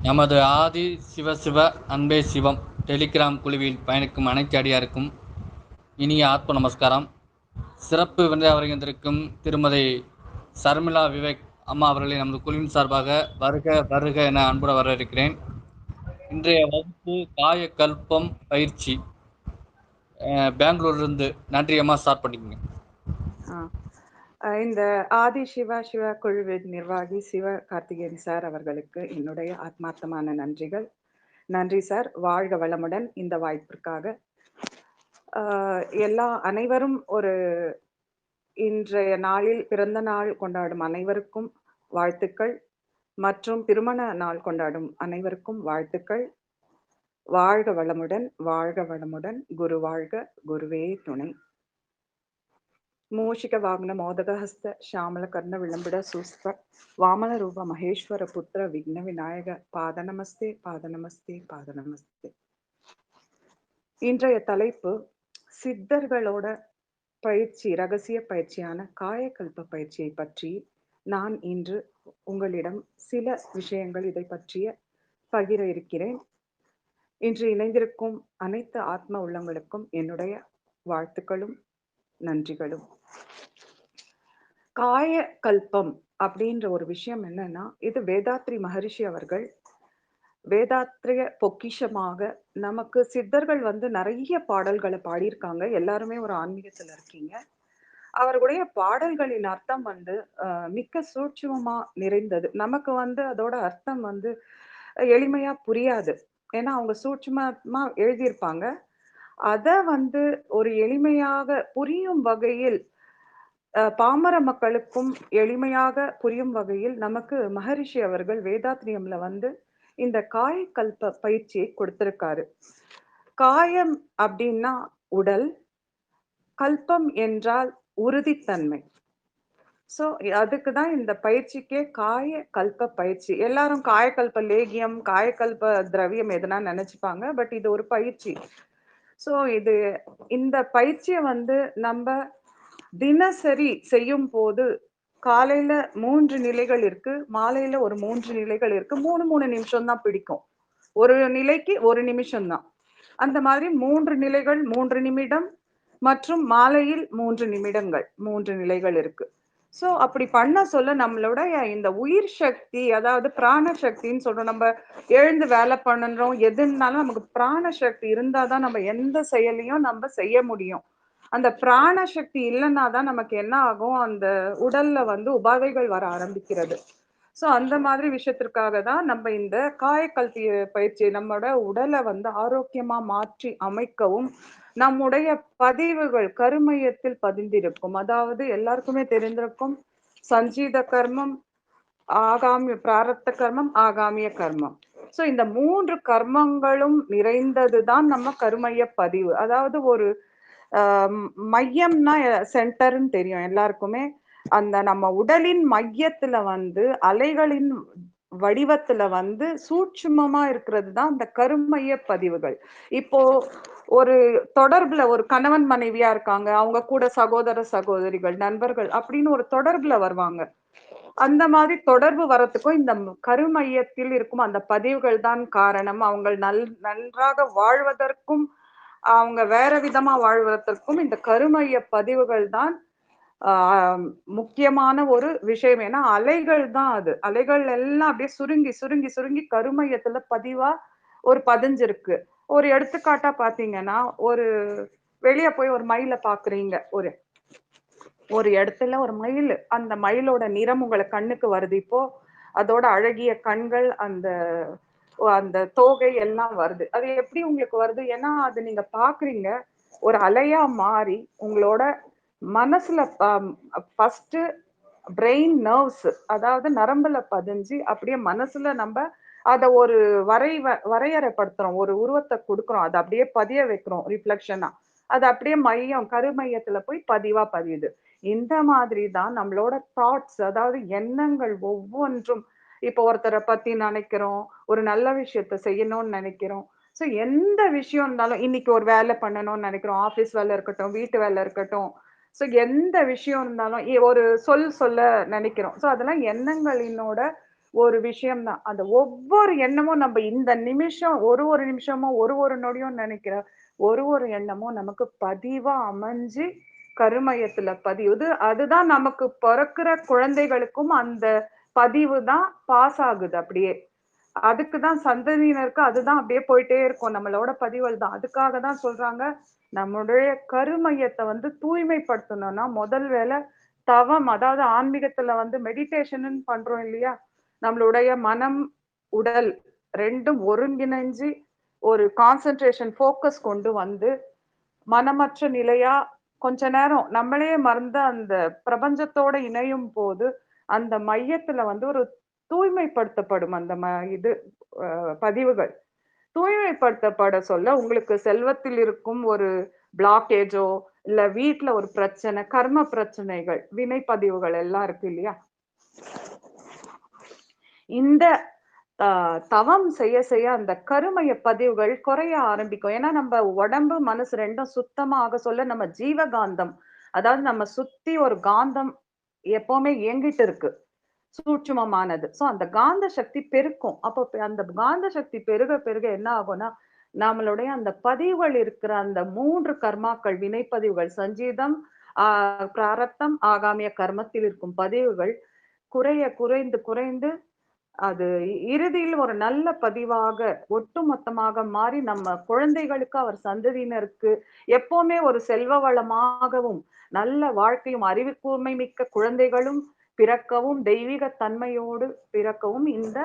நமது ஆதி சிவசிவ அன்பே சிவம் டெலிகிராம் குழுவில் பயணிக்கும் அனைத்து அடியாருக்கும் இனிய ஆத்ம நமஸ்காரம். சிறப்பு விருந்தினர் வருகின்றிருக்கும் திருமதி சர்மிளா விவேக் அம்மா அவர்களை நமது குழுவின் சார்பாக வருக வருக என அன்புடன் வரவேற்கிறேன். இன்றைய வகுப்பு காயகல்பம் பயிற்சி. பெங்களூர்லேருந்து. நன்றி அம்மா, ஸ்டார்ட் பண்ணிக்கோங்க. இந்த ஆதி சிவ குழுவின் நிர்வாகி சிவ கார்த்திகேயன் சார் அவர்களுக்கு என்னுடைய ஆத்மார்த்தமான நன்றிகள். நன்றி சார், வாழ்க வளமுடன். இந்த வாய்ப்பிற்காக அனைவரும் இன்றைய நாளில் பிறந்த நாள் கொண்டாடும் அனைவருக்கும் வாழ்த்துக்கள் மற்றும் திருமண நாள் கொண்டாடும் அனைவருக்கும் வாழ்த்துக்கள். வாழ்க வளமுடன், வாழ்க வளமுடன். குரு வாழ்க, குருவே துணை. மூஷிக வாகன மோதகஹஸ்த ஷாமல கர்ண விளம்பிட சூஸ்ப வாமன ரூப மகேஸ்வர புத்திர விக்ன விநாயக பாதநமஸ்தே பாதநமஸ்தே பாதநமஸ்தே. இன்றைய தலைப்பு சித்தர்களோட பயிற்சி, ரகசிய பயிற்சியான காயகல்ப பயிற்சியை பற்றி நான் இன்று உங்களிடம் சில விஷயங்கள் இதை பற்றிய பகிர இருக்கிறேன். இன்று இணைந்திருக்கும் அனைத்து ஆத்ம உள்ளங்களுக்கும் என்னுடைய வாழ்த்துக்களும் நன்றிகளும். காயகல்பம் அப்படின்ற ஒரு விஷயம் என்னன்னா, இது வேதாத்ரி மகரிஷி அவர்கள் வேதாத்ரிய பொக்கிஷமாக நமக்கு சித்தர்கள் நிறைய பாடல்களை பாடியிருக்காங்க. எல்லாருமே ஒரு ஆன்மீகத்துல இருக்கீங்க. அவர்களுடைய பாடல்களின் அர்த்தம் மிக்க சூட்சுமமா நிறைந்தது. நமக்கு அதோட அர்த்தம் எளிமையா புரியாது. ஏன்னா அவங்க சூட்சுமமா எழுதியிருப்பாங்க. அத ஒரு எளிமையாக புரியும் வகையில், பாமர மக்களுக்கும் எளிமையாக புரியும் வகையில் நமக்கு மகரிஷி அவர்கள் வேதாத்ரியம்ல இந்த காயகல்ப பயிற்சியை கொடுத்திருக்காரு. காயம் அப்படின்னா உடல், கல்பம் என்றால் உறுதித்தன்மை. சோ அதுக்குதான் இந்த பயிற்சிக்கே காயகல்ப பயிற்சி. எல்லாரும் காயகல்ப லேகியம், காயகல்ப திரவியம் எதுனா நினைச்சுப்பாங்க. பட் இது ஒரு பயிற்சி. சோ இந்த பயிற்சியை நம்ம தினசரி செய்யும் போது காலையில 3 நிலைகள் இருக்கு, மாலையில ஒரு 3 நிலைகள் இருக்கு. 3 நிமிஷம் தான் பிடிக்கும். ஒரு நிலைக்கு 1 நிமிஷம் தான். அந்த மாதிரி 3 நிலைகள் 3 நிமிடம் மற்றும் மாலையில் 3 நிமிடங்கள் 3 நிலைகள் இருக்கு. சோ அப்படி பண்ண சொல்ல நம்மளோட இந்த உயிர் சக்தி, அதாவது பிராண சக்தின்னு சொல்றோம். நம்ம எழுந்து வேலை பண்ணணும், எதுனாலும் நமக்கு பிராண சக்தி இருந்தாதான் நம்ம எந்த செயலையும் நம்ம செய்ய முடியும். அந்த பிராண சக்தி இல்லைன்னா தான் நமக்கு என்ன ஆகும், அந்த உடல்ல உபாதைகள் வர ஆரம்பிக்கிறது. சோ அந்த மாதிரி விஷயத்திற்காக தான் நம்ம இந்த காயகல்ப பயிற்சி நம்மளோட உடலை ஆரோக்கியமா மாற்றி அமைக்கவும், நம்முடைய பதிவுகள் கருமையத்தில் பதிந்திருக்கும். அதாவது எல்லாருக்குமே தெரிந்திருக்கும், சஞ்சீத கர்மம், ஆகாமிய பிராரப்த கர்மம், ஆகாமிய கர்மம். சோ இந்த 3 கர்மங்களும் நிறைந்ததுதான் நம்ம கருமைய பதிவு. அதாவது ஒரு மையம்னா சென்டர்ன்னு தெரியும் எல்லாருக்குமே. அந்த நம்ம உடலின் மையத்துல அலைகளின் வடிவத்துல சூட்சுமமா இருக்கிறது தான் அந்த கருமைய பதிவுகள். இப்போ ஒரு தொடர்புல ஒரு கணவன் மனைவியா இருக்காங்க, அவங்க கூட சகோதர சகோதரிகள், நண்பர்கள் அப்படின்னு ஒரு தொடர்புல வருவாங்க. அந்த மாதிரி தொடர்பு வரத்துக்கும் இந்த கருமையத்தில் இருக்கும் அந்த பதிவுகள் தான் காரணம். அவங்க நன்றாக வாழ்வதற்கும் அவங்க வேற விதமா வாழ்வதற்கும் இந்த கருமைய பதிவுகள் தான் முக்கியமான ஒரு விஷயம். ஏன்னா அலைகள் தான் அது. அலைகள் எல்லாம் அப்படியே சுருங்கி சுருங்கி சுருங்கி கருமையத்துல பதிவா ஒரு பதிஞ்சிருக்கு. ஒரு எடுத்துக்காட்டா பாத்தீங்கன்னா, ஒரு வெளிய போய் ஒரு மயிலை பாக்குறீங்க. ஒரு இடத்துல ஒரு மயில், அந்த மயிலோட நிறம் உங்களை கண்ணுக்கு வருது. இப்போ அதோட அழகிய கண்கள், அந்த அந்த தோகை எல்லாம் வருது. அது எப்படி உங்களுக்கு வருது? ஏன்னா அது நீங்க பாக்குறீங்க, ஒரு அலையா மாறி உங்களோட மனசுல ஃபர்ஸ்ட் பிரெயின் நர்வ்ஸ், அதாவது நரம்புல பதிஞ்சு அப்படியே மனசுல நம்ம அத ஒரு வரையறைப்படுத்துறோம், ஒரு உருவத்தை கொடுக்குறோம், அதை அப்படியே பதிய வைக்கிறோம் ரிஃப்ளெக்ஷனா. அது அப்படியே கருமையத்துல போய் பதிவா பதியுது. இந்த மாதிரி தான் நம்மளோட தாட்ஸ், அதாவது எண்ணங்கள் ஒவ்வொன்றும். இப்போ ஒருத்தரை பத்தி நினைக்கிறோம், ஒரு நல்ல விஷயத்த செய்யணும்னு நினைக்கிறோம். சோ எந்த விஷயம் இருந்தாலும், இன்னைக்கு ஒரு வேலை பண்ணணும்னு நினைக்கிறோம், ஆபீஸ் வேலை இருக்கட்டும், வீட்டு வேலை இருக்கட்டும், சோ எந்த விஷயம் இருந்தாலும் ஒரு சொல்ல நினைக்கிறோம். சோ அதெல்லாம் எண்ணங்களினோட ஒரு விஷயம் தான். அந்த ஒவ்வொரு எண்ணமும் நம்ம இந்த நிமிஷம் ஒரு நிமிஷமும் ஒரு நொடியும் நினைக்கிற ஒரு எண்ணமும் நமக்கு பதிவா அமைஞ்சு கருமையத்துல பதியுது. அதுதான் நமக்கு பிறக்கிற குழந்தைகளுக்கும் அந்த பதிவு தான் பாஸ் ஆகுது அப்படியே. அதுக்கு தான் சந்ததியினருக்கு அதுதான் அப்படியே போயிட்டே இருக்கும். நம்மளோட பதிவுகள் தான். அதுக்காக தான் சொல்றாங்க, நம்முடைய கருமையத்தை வந்து தூய்மைப்படுத்தணும்னா முதல் வேலை தவம். அதாவது ஆன்மீகத்துல வந்து மெடிடேஷன் பண்றோம் இல்லையா? நம்மளுடைய மனம், உடல் 2ம் ஒருங்கிணைஞ்சு ஒரு கான்சென்ட்ரேஷன் ஃபோக்கஸ் கொண்டு வந்து மனமற்ற நிலையா கொஞ்ச நேரம் நம்மளே மறந்து அந்த பிரபஞ்சத்தோட இணையும் போது அந்த மையத்துல வந்து ஒரு தூய்மைப்படுத்தப்படும் அந்த இது பதிவுகள் தூய்மைப்படுத்தப்பட சொல்ல உங்களுக்கு செல்வத்தில் இருக்கும் ஒரு பிளாக்கேஜோ இல்ல வீட்ல ஒரு பிரச்சனை, கர்ம பிரச்சனைகள், வினை பதிவுகள் எல்லாம் இருக்கு இல்லையா? இந்த தவம் செய்ய செய்ய அந்த கருமைய பதிவுகள் குறைய ஆரம்பிக்கும். ஏன்னா நம்ம உடம்பு மனசு 2ம் சுத்தமா ஆக சொல்ல நம்ம ஜீவகாந்தம், அதாவது நம்ம சுத்தி ஒரு காந்தம் எப்பவுமே இயங்கிட்டு இருக்கு. சூட்சுமமானது. சோ அந்த காந்த சக்தி பெருக்கும். அப்போ அந்த காந்த சக்தி பெருக பெருக என்ன ஆகும்னா, நம்மளுடைய அந்த பதிவுகள் இருக்கிற அந்த 3 கர்மாக்கள், வினைப்பதிவுகள், சஞ்சீதம், ஆ பிராரத்தம், ஆகாமிய கர்மத்தில் இருக்கும் பதிவுகள் குறைந்து குறைந்து அது இறுதியில் ஒரு நல்ல பதிவாக ஒட்டுமொத்தமாக மாறி நம்ம குழந்தைகளுக்கு அவர் சந்ததியினருக்கு எப்பவுமே ஒரு செல்வ வளமாகவும் நல்ல வாழ்க்கையும் அறிவு கூர்மை மிக்க குழந்தைகளும் பிறக்கவும் தெய்வீக தன்மையோடு பிறக்கவும் இந்த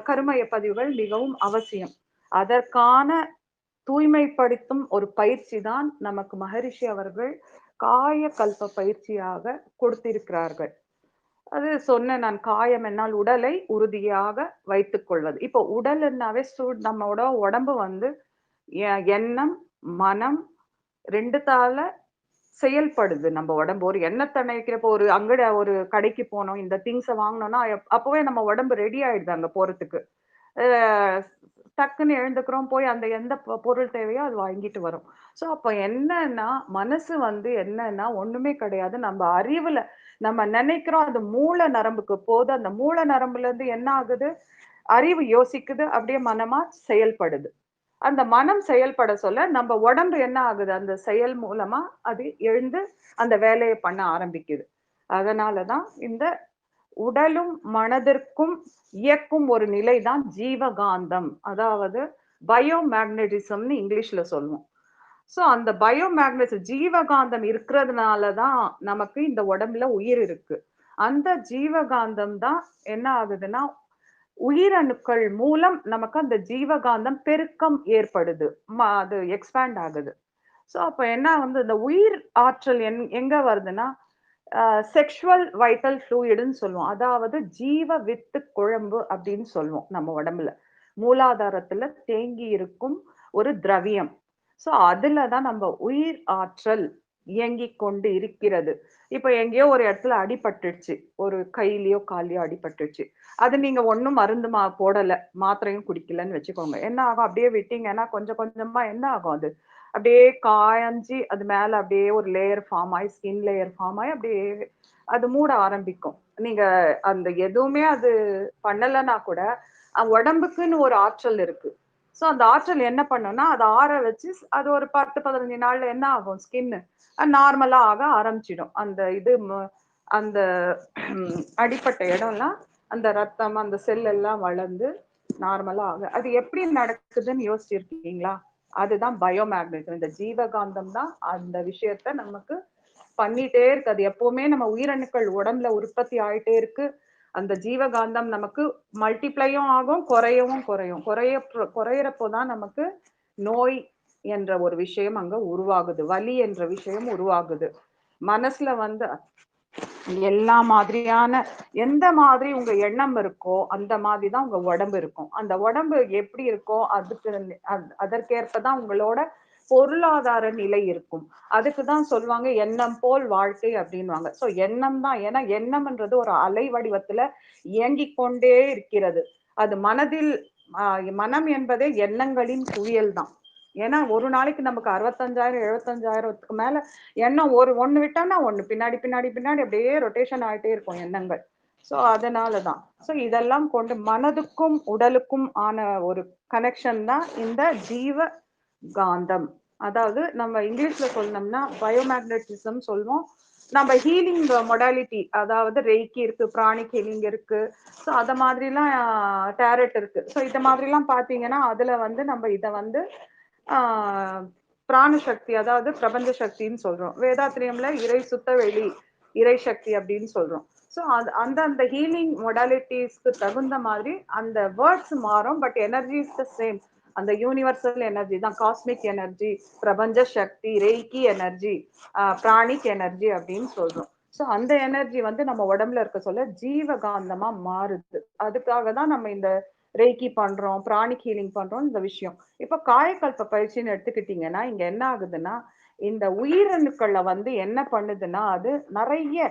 கருமைய பதிவுகள் மிகவும் அவசியம். அதற்கான தூய்மைப்படுத்தும் ஒரு பயிற்சி தான் நமக்கு மகரிஷி அவர்கள் காய கல்ப பயிற்சியாக கொடுத்திருக்கிறார்கள். அது சொன்னேன் நான், காயம் என்னால் உடலை உறுதியாக வைத்துக் கொள்வது. இப்போ உடல்னாவே நம்மோட உடம்பு வந்து எண்ணம், மனம் 2தால செயல்படுது. நம்ம உடம்பு ஒரு எண்ணத்த நினைக்கிறப்போ ஒரு கடைக்கு போனோம், இந்த திங்ஸ வாங்கணும்னா அப்பவே நம்ம உடம்பு ரெடி ஆயிடுது அங்க போறதுக்கு. அ டக்குன்னு எழுந்துக்கிறோம், போய் அந்த எந்த பொருள் தேவையோ அது வாங்கிட்டு வரோம். சோ அப்ப என்னன்னா, மனசு வந்து என்னன்னா ஒண்ணுமே கிடையாது. நம்ம அறிவுல நம்ம நினைக்கிறோம், அது மூல நரம்புக்கு போது. அந்த மூல நரம்புல இருந்து என்ன ஆகுது? அறிவு யோசிக்குது, அப்படியே மனமா செயல்படுது. அந்த மனம் செயல்பட சொல்ல நம்ம உடம்பு என்ன ஆகுது? அந்த செயல் மூலமா அது எழுந்து அந்த வேலைய பண்ண ஆரம்பிக்குது. அதனாலதான் இந்த உடலும் மனதிற்கும் இயக்கும் ஒரு நிலைதான் ஜீவகாந்தம். அதாவது பயோ மேக்னட்டிசம்னு இங்கிலீஷ்ல சொல்லுவோம். சோ அந்த பயோ மேக்னட்டிசம் ஜீவகாந்தம் இருக்கிறதுனாலதான் நமக்கு இந்த உடம்புல உயிர் இருக்கு. அந்த ஜீவகாந்தம் தான் என்ன ஆகுதுன்னா உயிரணுக்கள் மூலம் நமக்கு அந்த ஜீவகாந்தம் பெருக்கம் ஏற்படுது. அது எக்ஸ்பேண்ட் ஆகுது. சோ அப்ப என்ன வந்து இந்த உயிர் ஆற்றல் எங்க வருதுன்னா செக்ஷுவல் வைட்டல் ஃப்ளூயிடுன்னு சொல்லுவோம். அதாவது ஜீவ வித்து குழம்பு அப்படின்னு சொல்லுவோம் நம்ம உடம்புல. மூலாதாரத்துல தேங்கி இருக்கும் ஒரு திரவியம். சோ அதுலதான் நம்ம உயிர் ஆற்றல் இயங்கிக் கொண்டு இருக்கிறது. இப்ப எங்கேயோ ஒரு இடத்துல அடிபட்டுடுச்சு. ஒரு கையிலயோ கால்லயோ அடிபட்டுடுச்சு. அது நீங்க ஒண்ணும் மருந்து போடல, மாத்திரையும் குடிக்கலன்னு வச்சுக்கோங்க. என்ன ஆகும்? அப்படியே விட்டீங்கன்னா கொஞ்சம் கொஞ்சமா என்ன ஆகும் அது? அப்படியே காய்ஞ்சு அது மேல அப்படியே ஒரு லேயர் ஃபார்ம் ஆகி ஸ்கின் லேயர் ஃபார்ம் ஆகி அப்படியே அது மூட ஆரம்பிக்கும். நீங்க அந்த எதுவுமே அது பண்ணலைன்னா கூட உடம்புக்குன்னு ஒரு ஆற்றல் இருக்கு. சோ அந்த ஆற்றல் என்ன பண்ணும்னா அதை ஆற வச்சு அது ஒரு 10-15 நாள்ல என்ன ஆகும்? ஸ்கின் நார்மலா ஆக ஆரம்பிச்சிடும். அந்த இது அந்த அடிப்பட்ட இடம்லாம் அந்த ரத்தம் அந்த செல் எல்லாம் வளர்ந்து நார்மலா ஆக அது எப்படி நடக்குதுன்னு யோசிச்சிருக்கீங்களா? அதுதான் பயோமேக்னட்டிசம். இந்த ஜீவகாந்தம் தான் அந்த விஷயத்த நமக்கு பண்ணிட்டே இருக்கு. அது எப்பவுமே நம்ம உயிரணுக்கள் உடம்புல உற்பத்தி ஆயிட்டே இருக்கு. அந்த ஜீவகாந்தம் நமக்கு மல்டிப்ளையும் ஆகும், குறையவும் குறையும். குறையறப்போதான் நமக்கு நோய் என்ற ஒரு விஷயம் அங்க உருவாகுது. வலி என்ற விஷயம் உருவாகுது. மனசுல வந்து எல்லா மாதிரியான எந்த மாதிரி உங்க எண்ணம் இருக்கோ அந்த மாதிரிதான் உங்க உடம்பு இருக்கும். அந்த உடம்பு எப்படி இருக்கோ அதற்கேற்பதான் உங்களோட பொருளாதார நிலை இருக்கும். அதுக்குதான் சொல்லுவாங்க எண்ணம் போல் வாழ்க்கை அப்படின்வாங்க. சோ எண்ணம் தான். ஏன்னா எண்ணம்ன்றது ஒரு அலை வடிவத்துல இயங்கிக் கொண்டே இருக்கிறது. அது மனதில் மனம் என்பதே எண்ணங்களின் குவியல் தான். ஏன்னா ஒரு நாளைக்கு நமக்கு 65,000 75,000க்கு மேல எண்ணம் ஒண்ணு விட்டோம்னா ஒண்ணு பின்னாடி பின்னாடி பின்னாடி அப்படியே ரொட்டேஷன் ஆயிட்டே இருக்கும் எண்ணங்கள். ஸோ அதனாலதான். ஸோ இதெல்லாம் கொண்டு மனதுக்கும் உடலுக்கும் ஆன ஒரு கனெக்ஷன் தான் இந்த ஜீவ காந்தம். அதாவது நம்ம இங்கிலீஷ்ல சொல்லணும்னா பயோமேக்னட்டிசம் சொல்லுவோம். நம்ம ஹீலிங் மொடாலிட்டி, அதாவது ரெய்கி இருக்கு, பிராணிக் ஹீலிங் இருக்கு. ஸோ அத மாதிரிலாம் டேரட் இருக்கு. ஸோ இத மாதிரிலாம் பாத்தீங்கன்னா அதுல வந்து நம்ம இத வந்து ஆஹ் பிராண சக்தி, அதாவது பிரபஞ்ச சக்தின்னு சொல்றோம். வேதாத்திரியம்ல இறை சுத்த வெளி, இறை சக்தி அப்படின்னு சொல்றோம். ஸோ அந்த அந்த ஹீலிங் மொடாலிட்டிஸ்க்கு தகுந்த மாதிரி அந்த வேர்ட்ஸ் மாறும், but energy is the same. அந்த யூனிவர்சல் எனர்ஜி தான், காஸ்மிக் எனர்ஜி, பிரபஞ்ச சக்தி, ரெய்கி எனர்ஜி, பிராணிக் எனர்ஜி அப்படின்னு சொல்றோம். ஸோ அந்த எனர்ஜி வந்து நம்ம உடம்புல இருக்க சொல்ல ஜீவகாந்தமா மாறுது. அதுக்காக தான் நம்ம இந்த ரெய்கி பண்றோம், பிராணிக் ஹீலிங் பண்றோம் இந்த விஷயம். இப்ப காயக்கல்ப பயிற்சின்னு எடுத்துக்கிட்டீங்கன்னா இங்க என்ன ஆகுதுன்னா, இந்த உயிரணுக்கள்ல வந்து என்ன பண்ணுதுன்னா அது நிறைய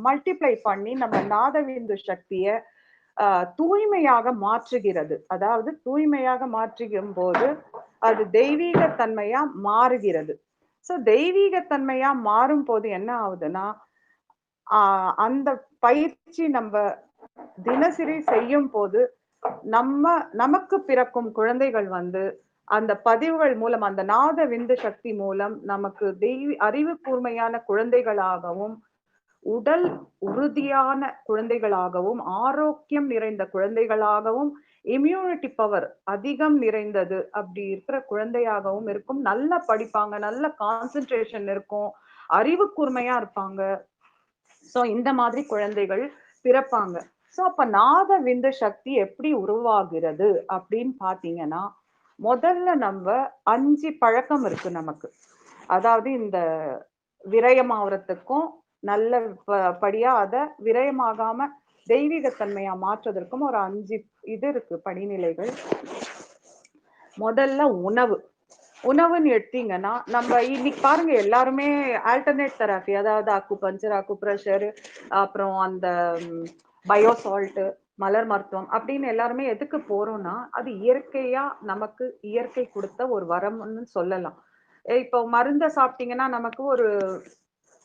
மல்டிப்ளை பண்ணி நம்ம நாதவிந்து சக்திய தூய்மையாக மாற்றுகிறது. அதாவது தூய்மையாக மாற்றுகும் போது அது தெய்வீக தன்மையா மாறுகிறது. சோ தெய்வீக தன்மையா மாறும் போது என்ன ஆகுதுன்னா, அந்த பயிற்சி நம்ம தினசரி செய்யும் போது நமக்கு பிறக்கும் குழந்தைகள் வந்து அந்த பதிவுகள் மூலம், அந்த நாத விந்து சக்தி மூலம் நமக்கு அறிவு கூர்மையான குழந்தைகளாகவும், உடல் உறுதியான குழந்தைகளாகவும், ஆரோக்கியம் நிறைந்த குழந்தைகளாகவும், இம்யூனிட்டி பவர் அதிகம் நிறைந்தது அப்படி இருக்கிற குழந்தையாகவும் இருக்கும். நல்லா படிப்பாங்க, நல்ல கான்சென்ட்ரேஷன் இருக்கும், அறிவு கூர்மையா இருப்பாங்க. சோ இந்த மாதிரி குழந்தைகள் பிறப்பாங்க. சோ அப்ப நாத விந்து சக்தி எப்படி உருவாகிறது அப்படின்னு பாத்தீங்கன்னா, முதல்ல நம்ம 5 பழக்கம் இருக்கு நமக்கு. அதாவது இந்த விரயமாவறதுக்கும் நல்ல படியா அத விரயமாகாம தெய்வீகத்தன்மையா மாற்றுவதற்கும் ஒரு 5 இது இருக்கு, படிநிலைகள். முதல்ல உணவு. உணவுன்னு எடுத்தீங்கன்னா நம்ம இன்னைக்கு பாருங்க எல்லாருமே ஆல்டர்னேட் தெரப்பி, அதாவது அக்கு பஞ்சர், அக்கு ப்ரெஷர், அப்புறம் அந்த பயோசால்ட், மலர் மருத்துவம் அப்படின்னு எல்லாருமே எதுக்கு போறோம்னா அது இயற்கையா நமக்கு இயற்கை கொடுத்த ஒரு வரம்னு சொல்லலாம். இப்போ மருந்த சாப்பிட்டீங்கன்னா நமக்கு ஒரு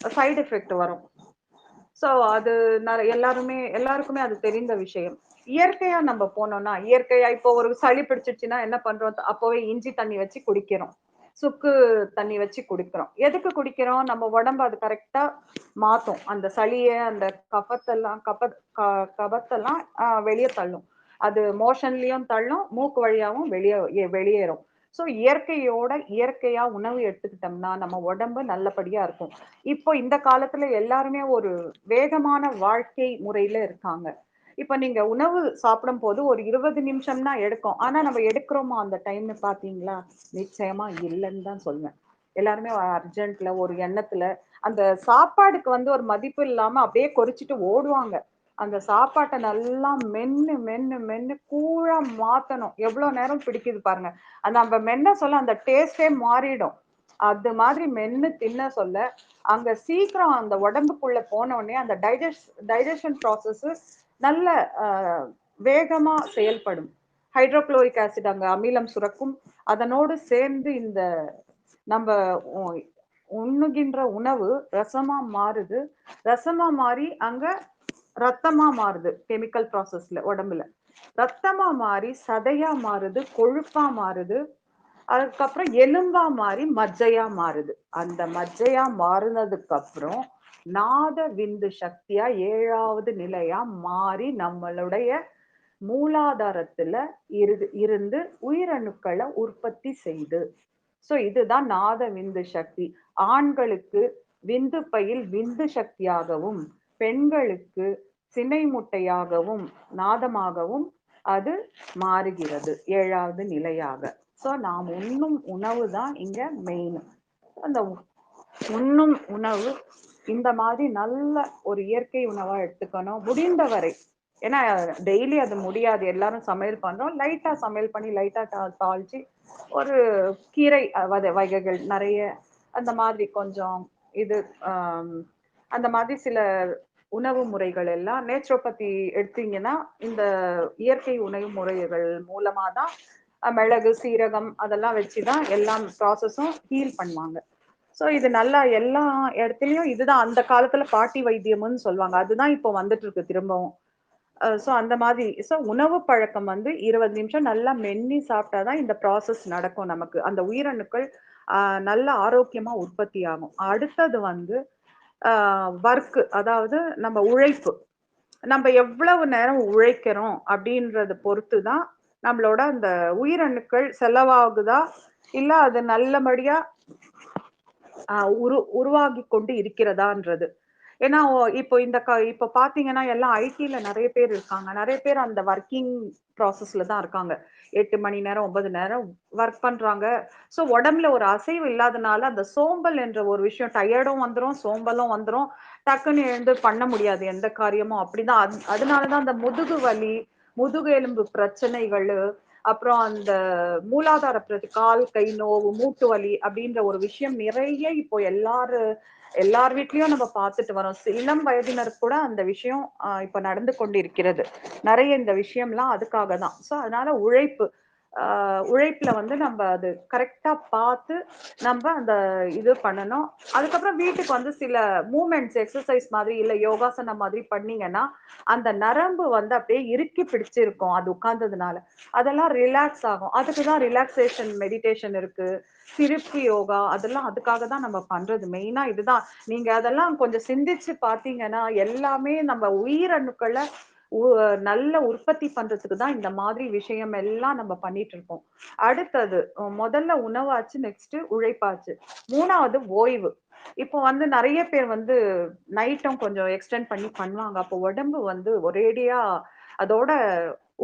சைடு எஃபெக்ட் வரும். சோ அது எல்லாருக்குமே அது தெரிந்த விஷயம். இயற்கையா நம்ம போனோம்னா, இயற்கையா இப்போ ஒரு சளி பிடிச்சிருச்சுன்னா என்ன பண்றோம், அப்பவே இஞ்சி தண்ணி வச்சு குடிக்கிறோம், சுக்கு தண்ணி வச்சு குடிக்கிறோம். எதுக்கு குடிக்கிறோம், நம்ம உடம்பு அது கரெக்டா மாத்தும். அந்த சளிய, அந்த கபத்தெல்லாம் வெளியே தள்ளும். அது மோஷன்லயும் தள்ளும், மூக்கு வழியாவும் வெளியேறும். சோ இயற்கையா உணவு எடுத்துக்கிட்டோம்னா நம்ம உடம்பு நல்லபடியா இருக்கும். இப்போ இந்த காலத்துல எல்லாருமே ஒரு வேகமான வாழ்க்கை முறையில இருக்காங்க. இப்ப நீங்க உணவு சாப்பிடும் போது ஒரு 20 நிமிஷம் தான் எடுக்கும். ஆனா நம்ம எடுக்கிறோமா அந்த டைம்னு பாத்தீங்களா? நிச்சயமா இல்லைன்னு தான் சொல்லுவேன். எல்லாருமே அர்ஜென்ட்ல ஒரு எண்ணத்துல அந்த சாப்பாடுக்கு வந்து ஒரு மதிப்பு இல்லாம அப்படியே கொறிச்சிட்டு ஓடுவாங்க. அந்த சாப்பாட்டை நல்லா மென்னு மென்னு மென்னு கூழா மாத்தணும். எவ்வளவு நேரம் பிடிக்குது பாருங்க. அந்த நம்ம மென்ன சொல்ல அந்த டேஸ்டே மாறிடும். அது மாதிரி மென்னு தின்ன சொல்ல அங்க சீக்கிரம் அந்த உடம்புக்குள்ள போன உடனே அந்த டைஜஷன் ப்ராசஸ் நல்ல வேகமா செயல்படும். ஹைட்ரோகுளோரிக் ஆசிட் அங்க அமிலம் சுரக்கும். அதனோடு சேர்ந்து இந்த நம்ம உண்ணுகின்ற உணவு ரசமா மாறுது. ரசமா மாறி அங்க ரத்தமா மாறுது. கெமிக்கல் ப்ராசஸ்ல உடம்புல ரத்தமா மாறி சதையா மாறுது, கொழுப்பா மாறுது. அதுக்கப்புறம் எலும்பா மாறி மஜ்ஜையா மாறுது. அந்த மஜ்ஜையா மாறினதுக்கு அப்புறம் நாத விந்து சக்தியா 7வது நிலையா மாறி நம்மளுடைய மூலாதாரத்துல இருந்து உயிரணுக்களை உற்பத்தி செய்து. சோ இதுதான் நாத விந்து சக்தி. ஆண்களுக்கு விந்து பையில் விந்து சக்தியாகவும், பெண்களுக்கு சினை முட்டையாகவும் நாதமாகவும் அது மாறுகிறது 7வது நிலையாக. சோ நாம் உண்ணும் உணவு தான் இங்க மெயின். அந்த உண்ணும் உணவு இந்த மாதிரி நல்ல ஒரு இயற்கை உணவா எடுத்துக்கணும் முடிந்தவரை. ஏன்னா டெய்லி அது முடியாது, எல்லாரும் சமையல் பண்றோம், லைட்டா சமையல் பண்ணி லைட்டா தாளிச்சு ஒரு கீரை வகைகள் நிறைய அந்த மாதிரி கொஞ்சம் இது அந்த மாதிரி சில உணவு முறைகள் எல்லாம் நேச்சுரோபதி எடுத்தீங்கன்னா இந்த இயற்கை உணவு முறைகள் மூலமா தான் மிளகு, சீரகம் அதெல்லாம் வச்சுதான் எல்லா ப்ராசஸும் ஹீல் பண்ணுவாங்க. சோ இது நல்லா எல்லா இடத்துலயும் இதுதான் அந்த காலத்துல பாட்டி வைத்தியம்னு சொல்லுவாங்க. அதுதான் இப்போ வந்துட்டு இருக்கு திரும்பவும். சோ அந்த மாதிரி உணவு பழக்கம் வந்து 20 நிமிஷம் நல்லா மென்னி சாப்பிட்டாதான் இந்த ப்ராசஸ் நடக்கும் நமக்கு. அந்த உயிரணுக்கள் நல்ல ஆரோக்கியமா உற்பத்தி ஆகும். அடுத்தது வந்து ஒர்க், அதாவது நம்ம உழைப்பு. நம்ம எவ்வளவு நேரம் உழைக்கிறோம் அப்படின்றத பொறுத்து தான் நம்மளோட அந்த உயிரணுக்கள் செலவாகுதா, இல்ல அது நல்லபடியா உருவாகி கொண்டு இருக்கிறதான்றது. ஏன்னா இப்போ இப்போ பாத்தீங்கன்னா எல்லாம் ஐடில நிறைய பேர் இருக்காங்க. நிறைய பேர் அந்த ஒர்க்கிங் ப்ராசஸ்ல தான் இருக்காங்க. 8 மணி நேரம் 9 நேரம் ஒர்க் பண்றாங்க. சோ உடம்புல ஒரு அசைவு இல்லாதனால அந்த சோம்பல் என்ற ஒரு விஷயம், டயர்டும் வந்துரும், சோம்பலும் வந்துரும். டக்குன்னு எழுந்து பண்ண முடியாது எந்த காரியமும். அப்படிதான் அதனாலதான் அந்த முதுகு வலி, முதுகு எலும்பு பிரச்சனைகள், அப்புறம் அந்த மூலாதார கால் கை நோவு, மூட்டு வலி அப்படின்ற ஒரு விஷயம் நிறைய இப்போ எல்லார் வீட்லயும் நம்ம பார்த்துட்டு வரோம். இளம் வயதினர் கூட அந்த விஷயம் இப்ப நடந்து கொண்டிருக்கிறது. நிறைய இந்த விஷயம்லாம் அதுக்காக தான். சோ அதனால உழைப்புல வந்து நம்ம அது கரெக்டா பார்த்து நம்ம அந்த இது பண்ணணும். அதுக்கப்புறம் வீட்டுக்கு வந்து சில மூமெண்ட்ஸ், எக்ஸசைஸ் மாதிரி இல்ல யோகாசனம் மாதிரி பண்ணீங்கன்னா அந்த நரம்பு வந்து அப்படியே இறுக்கி பிடிச்சிருக்கும் அது உட்கார்ந்ததுனால. அதெல்லாம் ரிலாக்ஸ் ஆகும். அதுக்கு தான் ரிலாக்ஸேஷன் மெடிடேஷன் இருக்கு. சிரிப்பு யோகா, அதெல்லாம் அதுக்காக தான் நம்ம பண்றது. மெயினா இதுதான். நீங்க அதெல்லாம் கொஞ்சம் சிந்திச்சு பார்த்தீங்கன்னா எல்லாமே நம்ம உயிரணுக்களை நல்ல உற்பத்தி பண்றதுக்கு தான் இந்த மாதிரி விஷயம் எல்லாம் நம்ம பண்ணிட்டு இருக்கோம். அடுத்தது முதல்ல உணவாச்சு, நெக்ஸ்ட் உழைப்பாச்சு, மூணாவது ஓய்வு. இப்போ வந்து நிறைய பேர் வந்து நைட்டும் கொஞ்சம் எக்ஸ்டெண்ட் பண்ணி பண்ணுவாங்க. அப்போ உடம்பு வந்து ஒரேடியா அதோட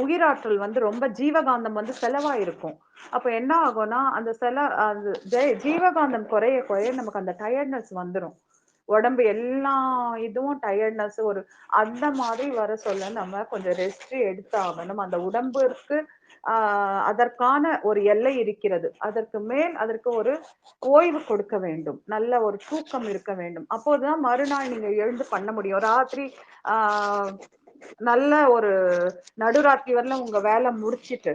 உயிராற்றல் வந்து ரொம்ப ஜீவகாந்தம் வந்து செலவாயிருக்கும். அப்ப என்ன ஆகும்னா அந்த ஜீவகாந்தம் குறைய குறைய நமக்கு அந்த டயர்ட்னஸ் வந்துடும். உடம்பு எல்லா இதுவும் டயர்ட்னஸ் அந்த மாதிரி வர சொல்ல நம்ம கொஞ்சம் ரெஸ்ட் எடுத்தாகணும். அந்த உடம்பிற்கு அதற்கான ஒரு எல்லை இருக்கிறது. அதற்கு மேல் அதற்கு ஒரு ஓய்வு கொடுக்க வேண்டும். நல்ல ஒரு தூக்கம் இருக்க வேண்டும். அப்போதுதான் மறுநாள் நீங்க எழுந்து பண்ண முடியும். ராத்திரி ஆஹ் நல்ல ஒரு நடுராத்திரி வரல உங்க வேலை முடிச்சிட்டு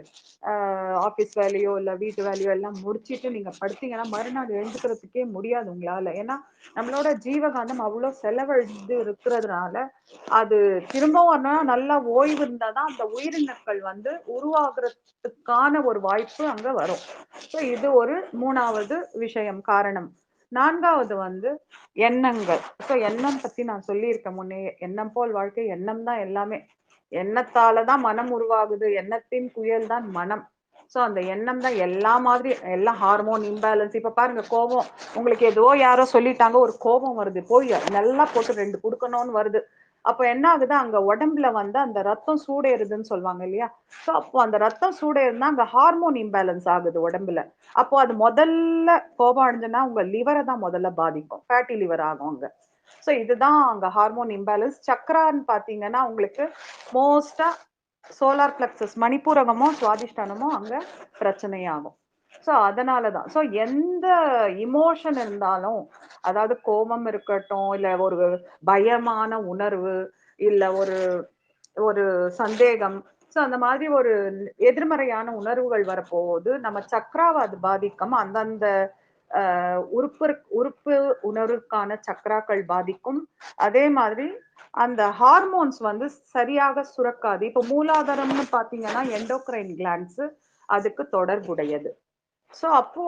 ஆபீஸ் வேலையோ இல்ல வீட்டு வேலையோ எல்லாம் முடிச்சிட்டு நீங்க படுத்தீங்கன்னா மறுநாள் எழுந்துக்கிறதுக்கே முடியாது உங்களால. ஏன்னா நம்மளோட ஜீவகாந்தம் அவ்வளவு செலவழிந்து இருக்கிறதுனால அது திரும்பவும் நல்லா ஓய்வு இருந்தாதான் அந்த உயிரினங்கள் வந்து உருவாகிறதுக்கான ஒரு வாய்ப்பு அங்க வரும். இது ஒரு மூணாவது விஷயம், காரணம். நான்காவது வந்து எண்ணங்கள். எண்ணம் பத்தி நான் சொல்லியிருக்கேன் முன்னே. எண்ணம் போல் வாழ்க்கை, எண்ணம் தான் எல்லாமே. எண்ணத்தாலதான் மனம் உருவாகுது. எண்ணத்தின் புயல் தான் மனம். அந்த எண்ணம் தான் எல்லா மாதிரி எல்லா ஹார்மோன் இம்பேலன்ஸ். இப்ப பாருங்க, கோபம் உங்களுக்கு ஏதோ யாரோ சொல்லிட்டாங்க, ஒரு கோபம் வருது, போய் நல்லா போட்டு 2 குடுக்கணும்னு வருது. அப்ப என்ன ஆகுது, அங்க உடம்புல வந்து அந்த ரத்தம் சூடேறுதுன்னு சொல்லுவாங்க இல்லையா? அப்போ அந்த ரத்தம் சூடேறுனா அங்க ஹார்மோன் இம்பேலன்ஸ் ஆகுது உடம்புல. அப்போ அது முதல்ல கோபம் அடைஞ்சுன்னா உங்க லிவரை தான் முதல்ல பாதிக்கும். ஃபேட்டி லிவர் ஆகும் அங்க. இதுதான் அங்க ஹார்மோன் இம்பேலன்ஸ். சக்கரான்னு பாத்தீங்கன்னா உங்களுக்கு மோஸ்டா சோலார் பிளக்ஸஸ், மணிப்பூரகமும் சுவாதிஷ்டானமும் அங்க பிரச்சனையாகும். அதனாலதான் எந்த இமோஷன் இருந்தாலும், அதாவது கோபம் இருக்கட்டும், இல்ல ஒரு பயமான உணர்வு, இல்ல ஒரு ஒரு சந்தேகம், அந்த மாதிரி ஒரு எதிர்மறையான உணர்வுகள் வரப்போகுது நம்ம சக்கராவை அது பாதிக்கும். அந்தந்த உறுப்பு உணர்வுக்கான சக்கராக்கள் பாதிக்கும். அதே மாதிரி அந்த ஹார்மோன்ஸ் வந்து சரியாக சுரக்காது. இப்ப மூலாதாரம்னு பாத்தீங்கன்னா எண்டோக்ரைன் கிளாண்ட்ஸ் அதுக்கு தொடர்புடையது. அப்போ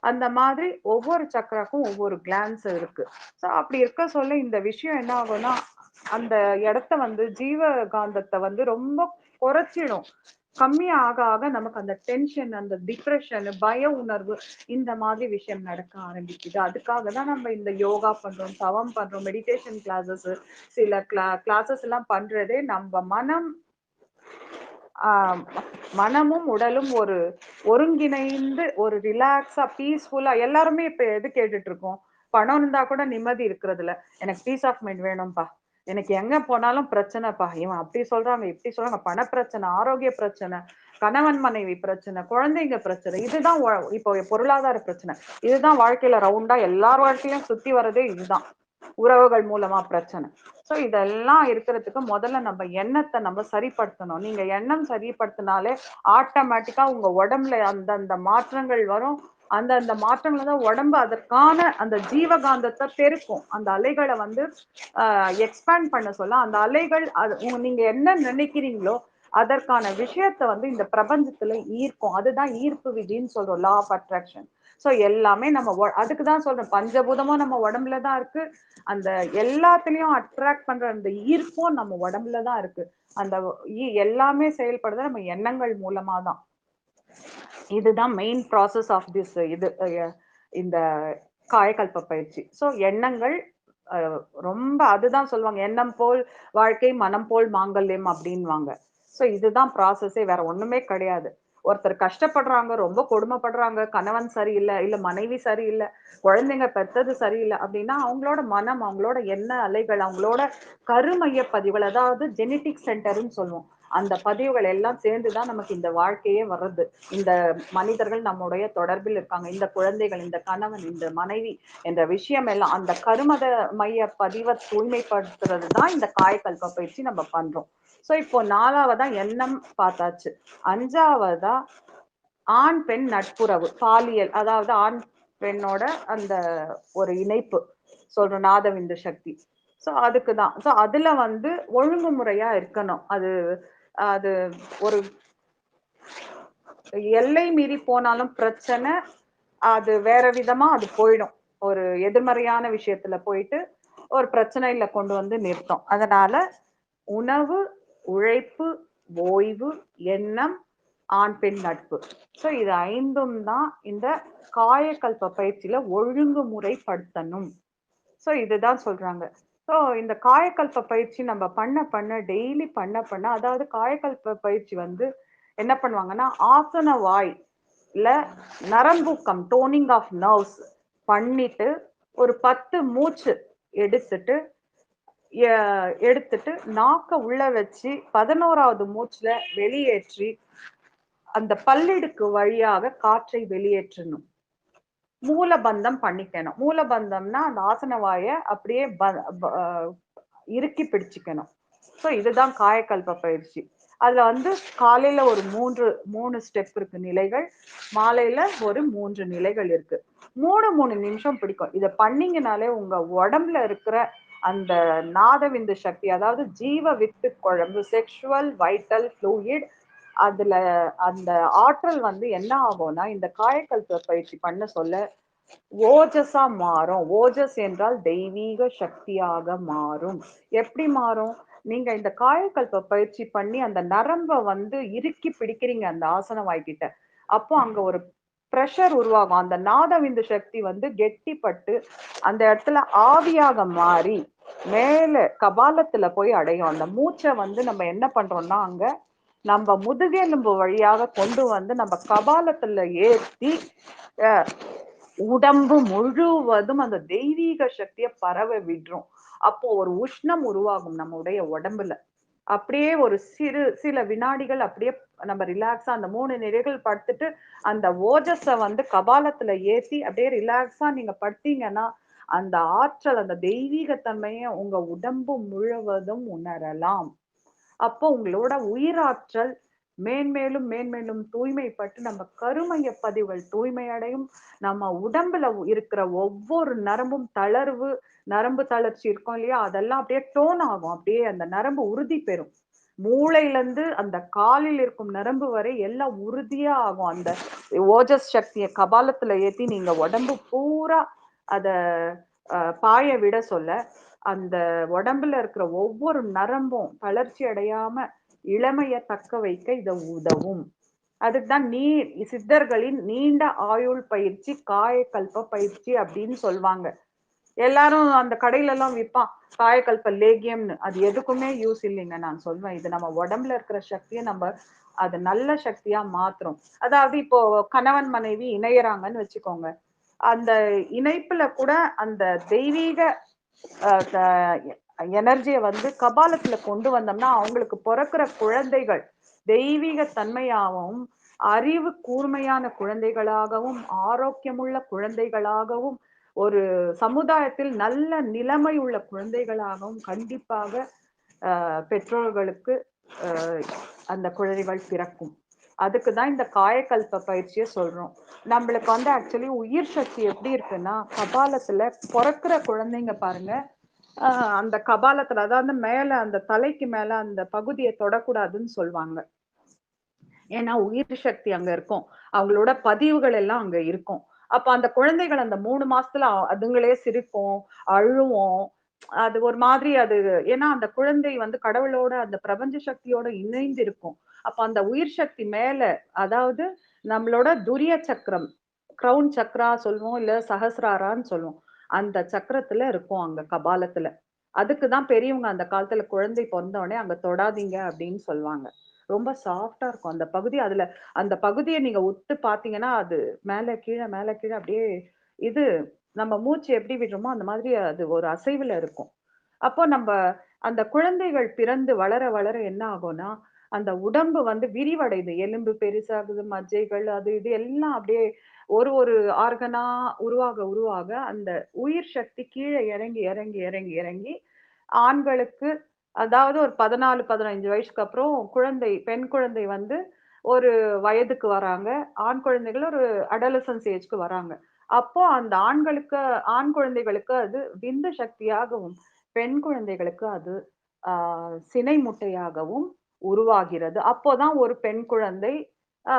அந்த மாதிரி ஒவ்வொரு சக்கராக்கும் ஒவ்வொரு கிளான்ஸ் இருக்கு. அப்படி இருக்க சொல்ல இந்த விஷயம் என்ன ஆகும்னா அந்த இடத்த வந்து ஜீவகாந்தத்தை வந்து ரொம்ப குறைச்சிடும். கம்மி ஆக ஆக நமக்கு அந்த டென்ஷன், அந்த டிப்ரெஷன், பய உணர்வு, இந்த மாதிரி விஷயம் நடக்க ஆரம்பிக்குது. அதுக்காக தான் நம்ம இந்த யோகா பண்றோம், தவம் பண்றோம், மெடிடேஷன் கிளாஸஸ், சில கிளாஸஸ் எல்லாம் பண்றதே நம்ம மனமும் உடலும் ஒருங்கிணைந்து ஒரு ரிலாக்ஸா பீஸ்ஃபுல்லா. எல்லாருமே இப்ப எது கேட்டுட்டு இருக்கோம், பணம் இருந்தா கூட நிம்மதி இருக்கிறது இல்ல. எனக்கு பீஸ் ஆஃப் மைண்ட் வேணும்பா, எனக்கு எங்க போனாலும் பிரச்சனைப்பா, இவன் அப்படி சொல்றாங்க இப்படி சொல்றாங்க, பண பிரச்சனை, ஆரோக்கிய பிரச்சனை, கணவன் மனைவி பிரச்சனை, குழந்தைங்க பிரச்சனை, இதுதான் இப்போ பொருளாதார பிரச்சனை. இதுதான் வாழ்க்கையில ரவுண்டா எல்லார் வாழ்க்கையிலும் சுத்தி வர்றதே இதுதான். உறவுகள் மூலமா பிரச்சனை. இதெல்லாம் இருக்கிறதுக்கு முதல்ல நம்ம எண்ணத்தை நம்ம சரிப்படுத்தணும். நீங்க எண்ணம் சரிப்படுத்தினாலே ஆட்டோமேட்டிக்கா உங்க உடம்புல அந்தந்த மாற்றங்கள் வரும். அந்த அந்த மாற்றங்களை தான் உடம்பு அதற்கான அந்த ஜீவகாந்தத்தை பெருக்கும். அந்த அலைகளை வந்து எக்ஸ்பேண்ட் பண்ண சொல்ல அந்த அலைகள் நீங்க என்ன நினைக்கிறீங்களோ அதற்கான விஷயத்த வந்து இந்த பிரபஞ்சத்துல ஈர்க்கும். அதுதான் ஈர்ப்பு விதின்னு சொல்றோம், லா ஆஃப் அட்ராக்ஷன். ஸோ எல்லாமே நம்ம அதுக்கு தான் சொல்றேன், பஞ்சபூதமும் நம்ம உடம்புல தான் இருக்கு. அந்த எல்லாத்துலயும் அட்ராக்ட் பண்ற அந்த ஈர்ப்பும் நம்ம உடம்புல தான் இருக்கு. அந்த எல்லாமே செயல்படுறது நம்ம எண்ணங்கள் மூலமா தான். இதுதான் மெயின் ப்ராசஸ் ஆஃப் திஸ் இந்த காயகல்ப பயிற்சி. ஸோ எண்ணங்கள் ரொம்ப அதுதான் சொல்லுவாங்க, எண்ணம் போல் வாழ்க்கை மனம் போல் மாங்கல்யம் அப்படின்வாங்க. ஸோ இதுதான் ப்ராசஸே, வேற ஒண்ணுமே கிடையாது. ஒருத்தர் கஷ்டப்படுறாங்க, ரொம்ப கொடுமைப்படுறாங்க, கணவன் சரியில்லை, இல்ல மனைவி சரியில்லை, குழந்தைங்க பெற்றது சரியில்லை அப்படின்னா அவங்களோட மனம், அவங்களோட எண்ண அலைகள், அவங்களோட கருமைய பதிவுகள், அதாவது ஜெனட்டிக் சென்டர்னு சொல்லுவோம், அந்த பதிவுகள் எல்லாம் சேர்ந்துதான் நமக்கு இந்த வாழ்க்கையே வர்றது. இந்த மனிதர்கள் நம்முடைய தொடர்பில் இருக்காங்க, இந்த குழந்தைகள், இந்த கணவன், இந்த மனைவி என்ற விஷயம் எல்லாம் அந்த கருமத மைய பதிவை தூய்மைப்படுத்துறது தான் இந்த காயகல்ப பயிற்சி நம்ம பண்றோம். சோ இப்போ 4வதா எண்ணம் பார்த்தாச்சு. 5வதா ஆண் பெண் நட்புறவு, பாலியல், அதாவது ஆண் பெண்ணோட அந்த ஒரு இணைப்பு சொல்றோம், நாதவிந்து சக்தி. சோ அதுக்குதான். சோ அதுல வந்து ஒழுங்குமுறையா இருக்கணும். அது அது ஒரு எல்லை மீறி போனாலும் பிரச்சனை, அது வேற விதமா அது போயிடும். ஒரு எதிர்மறையான விஷயத்துல போயிட்டு ஒரு பிரச்சனையில கொண்டு வந்து நிறுத்தும். அதனால உணவு, உழைப்பு, ஓய்வு, எண்ணம், ஆண் பெண் நட்பு. ஸோ இது 5ம் தான் இந்த காயகல்ப பயிற்சியில ஒழுங்குமுறைப்படுத்தணும். ஸோ இதுதான் சொல்றாங்க. ஸோ இந்த காயகல்ப பயிற்சி நம்ம பண்ண பண்ண டெய்லி பண்ண பண்ண, அதாவது காயகல்ப பயிற்சி வந்து என்ன பண்ணுவாங்கன்னா, ஆசன வாய்ல நரம்பூக்கம், டோனிங் ஆஃப் நர்வ்ஸ் பண்ணிட்டு ஒரு 10 மூச்சு எடுத்துட்டு எடுத்துட்டு நாக்க உள்ள வச்சு 11வது மூச்சுல வெளியேற்றி அந்த பல்லிடுக்கு வழியாக காற்றை வெளியேற்றணும். மூலபந்தம் பண்ணிக்கணும். மூலபந்தம்னா அந்த ஆசன வாயை அப்படியே இறுக்கி பிடிச்சுக்கணும். ஸோ இதுதான் காயகல்ப பயிற்சி. அதுல வந்து காலையில ஒரு மூணு ஸ்டெப் இருக்கு நிலைகள், மாலையில ஒரு 3 நிலைகள் இருக்கு. 3 நிமிஷம் பிடிக்கும். இத பண்ணீங்கனாலே உங்க உடம்புல இருக்கிற அந்த நாதவிந்து சக்தி, அதாவது ஜீவ வித்து குழம்பு, செக்ஷுவல் வைட்டல் ஃப்ளூயிட், அதுல அந்த ஆற்றல் வந்து என்ன ஆகும்னா இந்த காயகல்ப பயிற்சி பண்ண சொல்ல ஓஜஸா மாறும். ஓஜஸ் என்றால் தெய்வீக சக்தியாக மாறும். எப்படி மாறும்? நீங்க இந்த காயகல்ப பயிற்சி பண்ணி அந்த நரம்ப வந்து இறுக்கி பிடிக்கிறீங்க அந்த ஆசன வாய்க்கிட்ட. அப்போ அங்க ஒரு பிரஷர் உருவாகும். அந்த நாதவிந்து சக்தி வந்து கெட்டிப்பட்டு அந்த இடத்துல ஆவியாக மாறி மேல கபாலத்துல போய் அடையும். அந்த மூச்சை வந்து நம்ம என்ன பண்றோம்னா அங்க நம்ம முதுகெலும்பு வழியாக கொண்டு வந்து நம்ம கபாலத்துல ஏற்றி உடம்பு முழுவதும் அந்த தெய்வீக சக்தியை பரவ விடுறோம். அப்போ ஒரு உஷ்ணம் உருவாகும் நம்முடைய உடம்புல. அப்படியே ஒரு சில வினாடிகள் அப்படியே நம்ம ரிலாக்ஸா அந்த 3 நிலைகள் படுத்துட்டு அந்த ஓஜஸ வந்து கபாலத்துல ஏத்தி அப்படியே ரிலாக்ஸா நீங்க படுத்தீங்கன்னா அந்த ஆற்றல், அந்த தெய்வீக தன்மையை உங்க உடம்பு முழுவதும் உணரலாம். அப்போ உங்களோட உயிராற்றல் மேன்மேலும் மேன்மேலும் தூய்மைப்பட்டு நம்ம கருமைய பதிவுகள் தூய்மை அடையும். நம்ம உடம்புல இருக்கிற ஒவ்வொரு நரம்பும் தளர்வு, நரம்பு தளர்ச்சி இருக்கும் இல்லையா, அதெல்லாம் அப்படியே டோன் ஆகும். அப்படியே அந்த நரம்பு உறுதி பெறும். மூளையில இருந்து அந்த காலில் இருக்கும் நரம்பு வரை எல்லாம் உறுதியா ஆகும். அந்த ஓஜஸ் சக்தியை கபாலத்துல ஏத்தி நீங்க உடம்பு பூரா அத பாய விட சொல்ல அந்த உடம்புல இருக்கிற ஒவ்வொரு நரம்பும் தளர்ச்சி அடையாம இளமைய தக்க வைக்க இத உதவும். அதுக்குதான் சித்தர்களின் நீண்ட ஆயுள் பயிற்சி காயகல்ப பயிற்சி அப்படின்னு சொல்லுவாங்க. எல்லாரும் அந்த கடையில எல்லாம் விற்பான் காயகல்ப லேகியம்னு, அது எதுக்குமே யூஸ் இல்லைங்க. நான் சொல்வேன், இது நம்ம உடம்புல இருக்கிற சக்தியை நம்ம அது நல்ல சக்தியா மாத்துறோம். அதாவது இப்போ கணவன் மனைவி இணையறாங்கன்னு வச்சுக்கோங்க, அந்த இணைப்புல கூட அந்த தெய்வீக எனர்ஜியை வந்து கபாலத்துல கொண்டு வந்தோம்னா அவங்களுக்கு பிறக்கிற குழந்தைகள் தெய்வீக தன்மையாகவும் அறிவு கூர்மையான குழந்தைகளாகவும் ஆரோக்கியமுள்ள குழந்தைகளாகவும் ஒரு சமுதாயத்தில் நல்ல நிலைமை உள்ள குழந்தைகளாகவும் கண்டிப்பாக பெற்றோர்களுக்கு அந்த குழந்தைகள் பிறக்கும். அதுக்கு தான் இந்த காயக்கல்ப பயிற்சியை சொல்றோம். நம்மளுக்கு வந்து ஆக்சுவலி உயிர் சக்தி எப்படி இருக்குன்னா, கபாலத்துல பொறக்கிற குழந்தைங்க பாருங்க, அந்த கபாலத்துல அதாவது மேல அந்த தலைக்கு மேல அந்த பகுதியை தொடக்கூடாதுன்னு சொல்லுவாங்க. ஏன்னா உயிர் சக்தி அங்க இருக்கும். அவங்களோட பதிவுகள் எல்லாம் அங்க இருக்கும். அப்ப அந்த குழந்தைகள் அந்த 3 மாசத்துல அதுங்களே சிரிக்கும், அழுவும். அது ஒரு மாதிரி அது ஏன்னா அந்த குழந்தை வந்து கடவுளோட அந்த பிரபஞ்ச சக்தியோட இணைந்து இருக்கும். அப்ப அந்த உயிர் சக்தி மேல அதாவது நம்மளோட துரிய சக்கரம், கிரவுன் சக்ரா சொல்லுவோம், இல்ல சஹஸ்ராரான்னு சொல்லுவோம். அந்த சக்கரத்துல இருக்கும் அங்க கபாலத்துல. அதுக்கு தான் பெரியவங்க அந்த காலத்துல குழந்தை பொறந்த உடனே அங்க தொடாதீங்க அப்படின்னு சொல்லுவாங்க. ரொம்ப சாஃப்ட்டா இருக்கும் அந்த பகுதி. அதுல அந்த பகுதிய நீங்க உத்து பார்த்தீங்கன்னா, அது மேல கீழ அப்படியே இது நம்ம மூச்சு எப்படி விடுறோமோ, அந்த மாதிரி அது ஒரு அசைவுல இருக்கும். அப்போ நம்ப அந்த குழந்தைகள் பிறந்து வளர, வளர என்ன ஆகும்னா, அந்த உடம்பு வந்து விரிவடையுது. எலும்பு பெருசாகுது, மஜ்ஜைகள் அது இது எல்லாம் அப்படியே ஒரு ஒரு ஆர்கனா உருவாக, உருவாக அந்த உயிர் சக்தி கீழ இறங்கி, இறங்கி, இறங்கி, இறங்கி ஆண்களுக்கு அதாவது ஒரு 14, 15 வயசுக்கு அப்புறம் பெண் குழந்தை வந்து ஒரு வயதுக்கு வராங்க. ஆண் குழந்தைகள் ஒரு அடாலசன்ஸ் ஏஜ்க்கு வராங்க. அப்போ அந்த ஆண் குழந்தைகளுக்கு அது விந்து சக்தியாகவும், பெண் குழந்தைகளுக்கு அது ஆ சினை முட்டையாகவும் உருவாகிறது. அப்போதான் ஒரு பெண் குழந்தை ஆ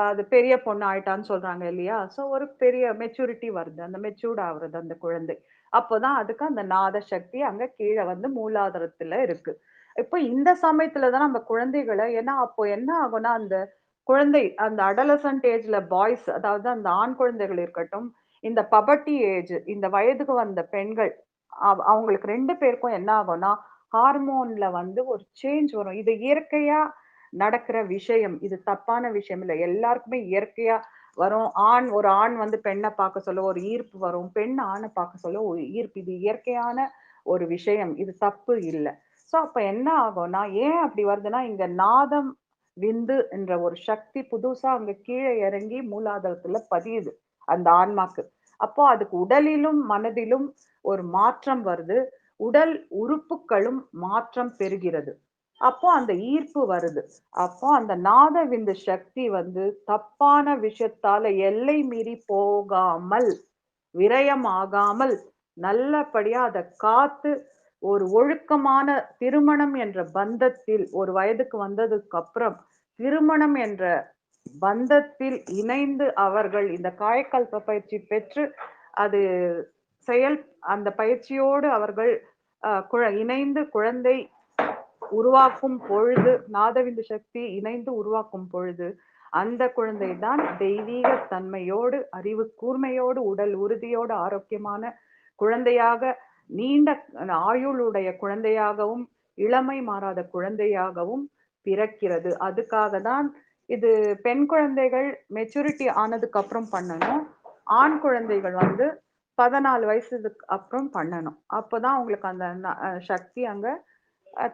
அது பெரிய பொண்ணு ஆயிட்டான்னு சொல்றாங்க இல்லையா? ஸோ ஒரு பெரிய மெச்சூரிட்டி வருது. அந்த மெச்சூர்ட் ஆவுறது அந்த குழந்தை. அப்போதான் அதுக்கு அந்த நாத சக்தி அங்க கீழ வந்து மூலாதாரத்துல இருக்கு. இப்ப இந்த சமயத்துல தான் நம்ம குழந்தைகள ஏன்னா அப்போ என்ன ஆகும்னா, அந்த குழந்தை அந்த அடாலசன்ட் ஏஜ்ல பாய்ஸ் அதாவது அந்த ஆண் குழந்தைகள் இருக்கட்டும், இந்த பபர்ட்டி ஏஜ் இந்த வயதுக்கு வந்த பெண்கள், அவங்களுக்கு 2 பேருக்கும் என்ன ஆகும்னா, ஹார்மோன்ல வந்து ஒரு சேஞ்ச் வரும். இது இயற்கையா நடக்கிற விஷயம். இது தப்பான விஷயம் இல்ல. எல்லாருக்குமே இயற்கையா வரும். ஒரு ஆண் வந்து பெண்ண பார்க்க சொல்ல ஒரு ஈர்ப்பு வரும். பெண் ஆண பார்க்க சொல்ல ஒரு ஈர்ப்பு. இது இயற்கையான ஒரு விஷயம். இது தப்பு இல்ல. சோ அப்ப என்ன ஆகும்னா, ஏன் அப்படி வருதுன்னா, இங்க நாதம் விந்து என்ற ஒரு சக்தி புதுசா அங்க கீழ இறங்கி மூலாதாரத்துல பதியுது. அந்த ஆன்மாக்கு. அப்போ அதுக்கு உடலிலும், மனதிலும் ஒரு மாற்றம் வருது. உடல் உறுப்புகளும் மாற்றம் பெறுகிறது. அப்போ அந்த ஈர்ப்பு வருது. அப்போ அந்த நாத விந்து சக்தி வந்து தப்பான விஷயத்தால எல்லை மீறி போகாமல், விரயமாகாமல் நல்லபடியா அத காத்து ஒரு ஒழுக்கமான திருமணம் என்ற பந்தத்தில் ஒரு வயதுக்கு வந்ததுக்கு அப்புறம் திருமணம் என்ற பந்தத்தில் இணைந்து அவர்கள் இந்த காயக்கல்ப பயிற்சி பெற்று அது செயல் அந்த பயிற்சியோடு அவர்கள் இணைந்து குழந்தை உருவாக்கும் பொழுது நாதவிந்து சக்தி இணைந்து உருவாக்கும் பொழுது அந்த குழந்தை தான் தெய்வீக தன்மையோடு அறிவு கூர்மையோடு உடல் உறுதியோடு ஆரோக்கியமான குழந்தையாக நீண்ட ஆயுளுடைய குழந்தையாகவும் இளமை மாறாத குழந்தையாகவும் பிறக்கிறது. அதுக்காக தான் இது பெண் குழந்தைகள் மெச்சூரிட்டி ஆனதுக்கு அப்புறம் பண்ணணும். ஆண் குழந்தைகள் வந்து 14 வயசுக்கு அப்புறம் பண்ணணும். அப்பதான் அவங்களுக்கு அந்த சக்தி அங்க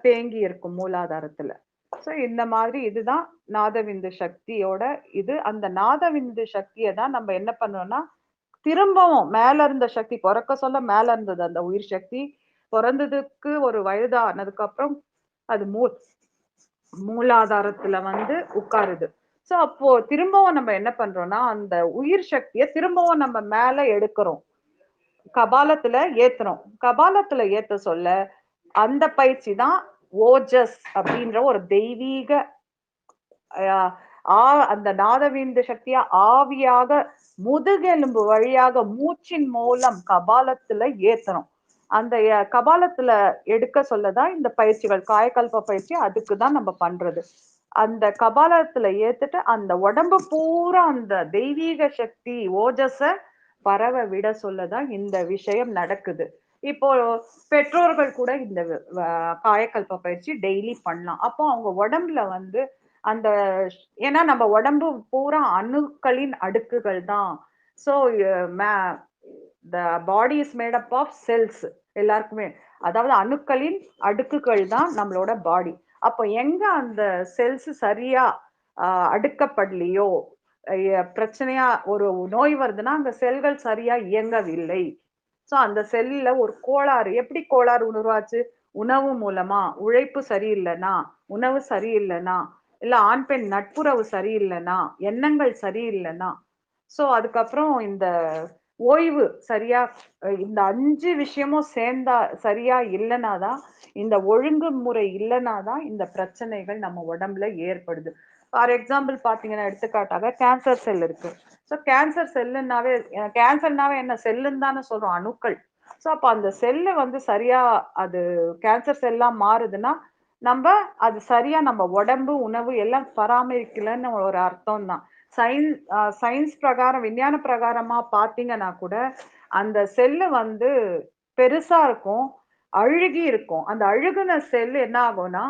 தேங்கி இருக்கும் மூலாதாரத்துல. சோ இந்த மாதிரி இதுதான் நாதவிந்து சக்தியோட இது. அந்த நாதவிந்து சக்தியை தான் நம்ம என்ன பண்ணோம்னா, திரும்பவும் மேல இருந்த சக்தி பொறக்க சொல்ல மேல இருந்தது அந்த உயிர் சக்தி. பொறந்ததுக்கு ஒரு வயது ஆனதுக்கு அப்புறம் அது மூலாதாரத்துல வந்து உட்காருது. சோ அப்போ திரும்பவும் நம்ம என்ன பண்றோம்னா, அந்த உயிர் சக்தியை திரும்பவும் நம்ம மேல எடுக்கிறோம். கபாலத்துல ஏத்துறோம். கபாலத்துல ஏத்த சொல்ல அந்த பயிற்சி தான் ஓஜஸ் அப்படின்ற ஒரு தெய்வீக அஹ், அந்த நாதவிந்து சக்தியா ஆவியாக முதுகெலும்பு வழியாக மூச்சின் மூலம் கபாலத்துல ஏத்தணும். அந்த கபாலத்துல எடுக்க சொல்லதான் இந்த பயிற்சிகள் காயக்கல்ப பயிற்சி அதுக்கு தான் நம்ம பண்றது. அந்த கபாலத்துல ஏத்துட்டு அந்த உடம்பு பூரா அந்த தெய்வீக சக்தி ஓஜஸ பரவ விட சொல்லதான் இந்த விஷயம் நடக்குது. இப்போ பெற்றோர்கள் கூட இந்த காயக்கல்ப பயிற்சி டெய்லி பண்ணலாம். அப்போ அவங்க உடம்புல வந்து அந்த ஏன்னா நம்ம உடம்பு பூரா அணுக்களின் அடுக்குகள் தான். So the body is made up of cells எல்லாருக்குமே. அதாவது அணுக்களின் அடுக்குகள் தான் நம்மளோட பாடி. அப்போ எங்க அந்த செல்ஸ் சரியா அடுக்கப்படலையோ பிரச்சனையா ஒரு நோய் வருதுன்னா அந்த செல்கள் சரியா இயங்கவில்லை. சோ அந்த செல்ல ஒரு கோளாறு எப்படி கோளாறு உருவாச்சு? உணவு மூலமா உழைப்பு சரியில்லைனா உணவு சரியில்லைனா இல்ல ஆண் பெண் நட்புறவு சரியில்லைன்னா, எண்ணங்கள் சரியில்லைன்னா, சோ அதுக்கப்புறம் இந்த ஓய்வு சரியா இந்த 5 விஷயமும் சேர்ந்தா சரியா இல்லைன்னா தான், இந்த ஒழுங்குமுறை இல்லைன்னா தான் இந்த பிரச்சனைகள் நம்ம உடம்புல ஏற்படுது. ஃபார் எக்ஸாம்பிள் பார்த்தீங்கன்னா, எடுத்துக்காட்டாக கேன்சர் செல் இருக்கு. ஸோ கேன்சர் செல்லுன்னாவே கேன்சர்னாவே என்ன செல்லுன்னு தானே சொல்றோம், அணுக்கள். ஸோ அப்ப அந்த செல்லு வந்து சரியா அது கேன்சர் செல்லா மாறுதுன்னா, நம்ப அது சரியா நம்ம உடம்பு, உணவு எல்லாம் பராமரிக்கலன்னு ஒரு அர்த்தம் தான். சயின்ஸ் பிரகாரம், விஞ்ஞான பிரகாரமா பார்த்தீங்கன்னா கூட, அந்த செல்லு வந்து பெருசா இருக்கும். அழுகி இருக்கும். அந்த அழுகுன செல் என்ன ஆகும்னா,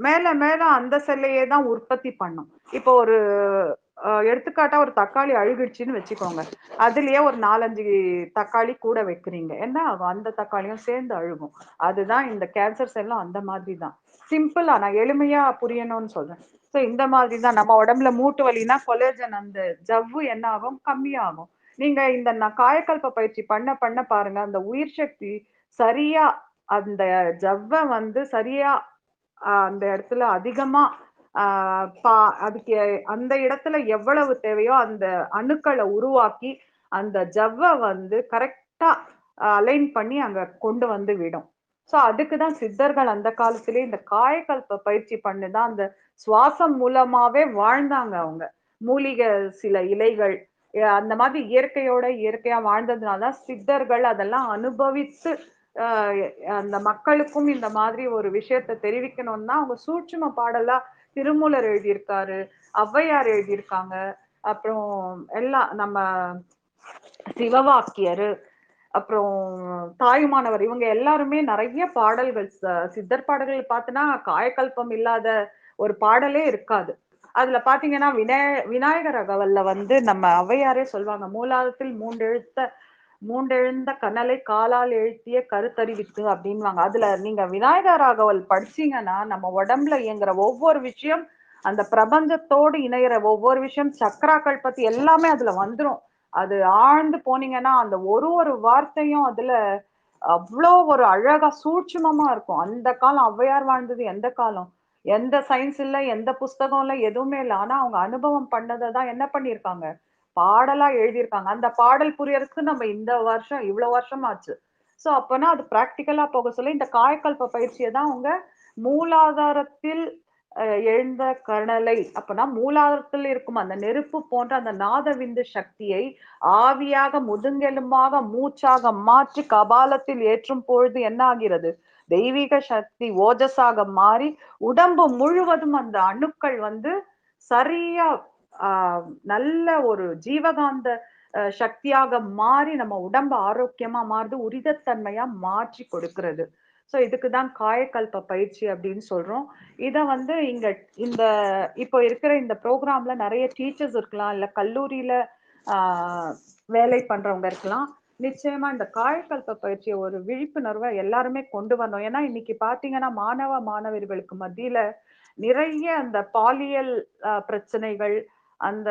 மேல மேல அந்த செல்லையே தான் உற்பத்தி பண்ணும். இப்போ ஒரு எடுத்துக்காட்டா ஒரு தக்காளி அழுகிடுச்சுன்னு வச்சுக்கோங்க. அதுலயே ஒரு 4, 5 தக்காளி கூட வைக்கிறீங்க. என்ன ஆகும்? அந்த தக்காளியும் சேர்ந்து அழுகும். அதுதான் இந்த கேன்சர் செல்லும் அந்த மாதிரி தான். சிம்பிளா நான் எளிமையா புரியணும்னு சொல்றேன். சோ இந்த மாதிரி தான் நம்ம உடம்புல மூட்டு வலினா கொலேஜன் அந்த ஜவ்வு என்ன ஆகும்? கம்மியாகும். நீங்க இந்த காயக்கல்ப பயிற்சி பண்ண பண்ண பாருங்க, அந்த உயிர் சக்தி சரியா அந்த ஜவ்வ வந்து சரியா அந்த இடத்துல அதிகமா ஆ பா அதுக்கு அந்த இடத்துல எவ்வளவு தேவையோ அந்த அணுக்கள உருவாக்கி, அந்த ஜவ்வ வந்து கரெக்ட்டா அலைன் பண்ணி அங்க கொண்டு வந்து விடும். சோ அதுக்கு தான் சித்தர்கள் அந்த காலத்திலேயே இந்த காயகல்ப பயிற்சி பண்ணி தான் அந்த சுவாசம் மூலமாவே வாழ்ந்தாங்க அவங்க. மூலிகை சில இலைகள், அந்த மாதிரி இயற்கையோட இயற்கையா வாழ்ந்ததுனால தான் சித்தர்கள் அதெல்லாம் அனுபவித்து அ அந்த மக்களுக்கும் இந்த மாதிரி ஒரு விஷயத்த தெரிவிக்கணும்னா, அவங்க சூட்சும பாடலா திருமூலர் எழுதியிருக்காரு, ஔவையார் எழுதியிருக்காங்க. அப்புறம் எல்லாம் நம்ம சிவவாக்கியரு, அப்புறம் தாயுமானவர் இவங்க எல்லாருமே நெறைய பாடல்கள் சித்தர் பாடல்கள் பார்த்தோன்னா, காயகல்பம் இல்லாத ஒரு பாடலே இருக்காது. அதுல பார்த்தீங்கன்னா, விநாயகர் அகவல்ல வந்து நம்ம ஔவையாரே சொல்வாங்க, "மூலாதத்தில் மூண்டெழுந்த கனலை காலால் எழுத்திய கருத்தறிவித்து" அப்படின்வாங்க. அதுல நீங்க விநாயகர் ராகவல் படிச்சீங்கன்னா, நம்ம உடம்புல இயங்குற ஒவ்வொரு விஷயம், அந்த பிரபஞ்சத்தோடு இணையிற ஒவ்வொரு விஷயம், சக்ராக்கள் பத்தி எல்லாமே அதுல வந்துரும். அது ஆழ்ந்து போனீங்கன்னா, அந்த ஒரு ஒரு வார்த்தையும் அதுல அவ்ளோ ஒரு அழகா சூட்சுமமா இருக்கும். அந்த காலம் ஔவையார் வாழ்ந்தது எந்த காலம்? எந்த சயின்ஸ் இல்ல, எந்த புஸ்தகம் இல்ல, எதுவுமே இல்ல. ஆனா அவங்க அனுபவம் பண்ணத தான் என்ன பண்ணியிருக்காங்க? பாடலா எழுதியிருக்காங்க. அந்த பாடல் புரியறதுக்கு நம்ம இந்த வருஷம் இவ்ளோ வருஷம் ஆச்சு. சோ அப்பன்னா அது பிராக்டிகலா போக சொல்ல இந்த காயகல்ப பயிற்சிய தான் அவங்க மூலாதாரத்தில் எழுந்த கனலை அப்பன்னா மூலாதாரத்தில் இருக்கும் அந்த நெருப்பு போன்ற அந்த நாதவிந்து சக்தியை ஆவியாக முதுங்கெலும்பாக மூச்சாக மாற்றி கபாலத்தில் ஏற்றும் பொழுது என்ன ஆகிறது? தெய்வீக சக்தி ஓஜஸாக மாறி உடம்பு முழுவதும் அந்த அணுக்கள் வந்து சரியா நல்ல ஒரு ஜீவகாந்த சக்தியாக மாறி நம்ம உடம்ப ஆரோக்கியமா மாறுது, உரிதத்தன்மையா மாற்றி கொடுக்கிறது. சோ இதுக்கு தான் காயகல்ப பயிற்சி அப்படின்னு சொல்றோம். இத வந்து இங்க இந்த இப்போ இருக்கிற இந்த ப்ரோகிராம்ல நெறைய டீச்சர்ஸ் இருக்கலாம், இல்ல கல்லூரியில ஆ வேலை பண்றவங்க இருக்கலாம். நிச்சயமா இந்த காயகல்ப பயிற்சிய ஒரு விழிப்புணர்வ எல்லாருமே கொண்டு வரணும். ஏன்னா இன்னைக்கு பார்த்தீங்கன்னா, மாணவ, மாணவியர்களுக்கு மத்தியில நிறைய அந்த பாலியல் பிரச்சனைகள், அந்த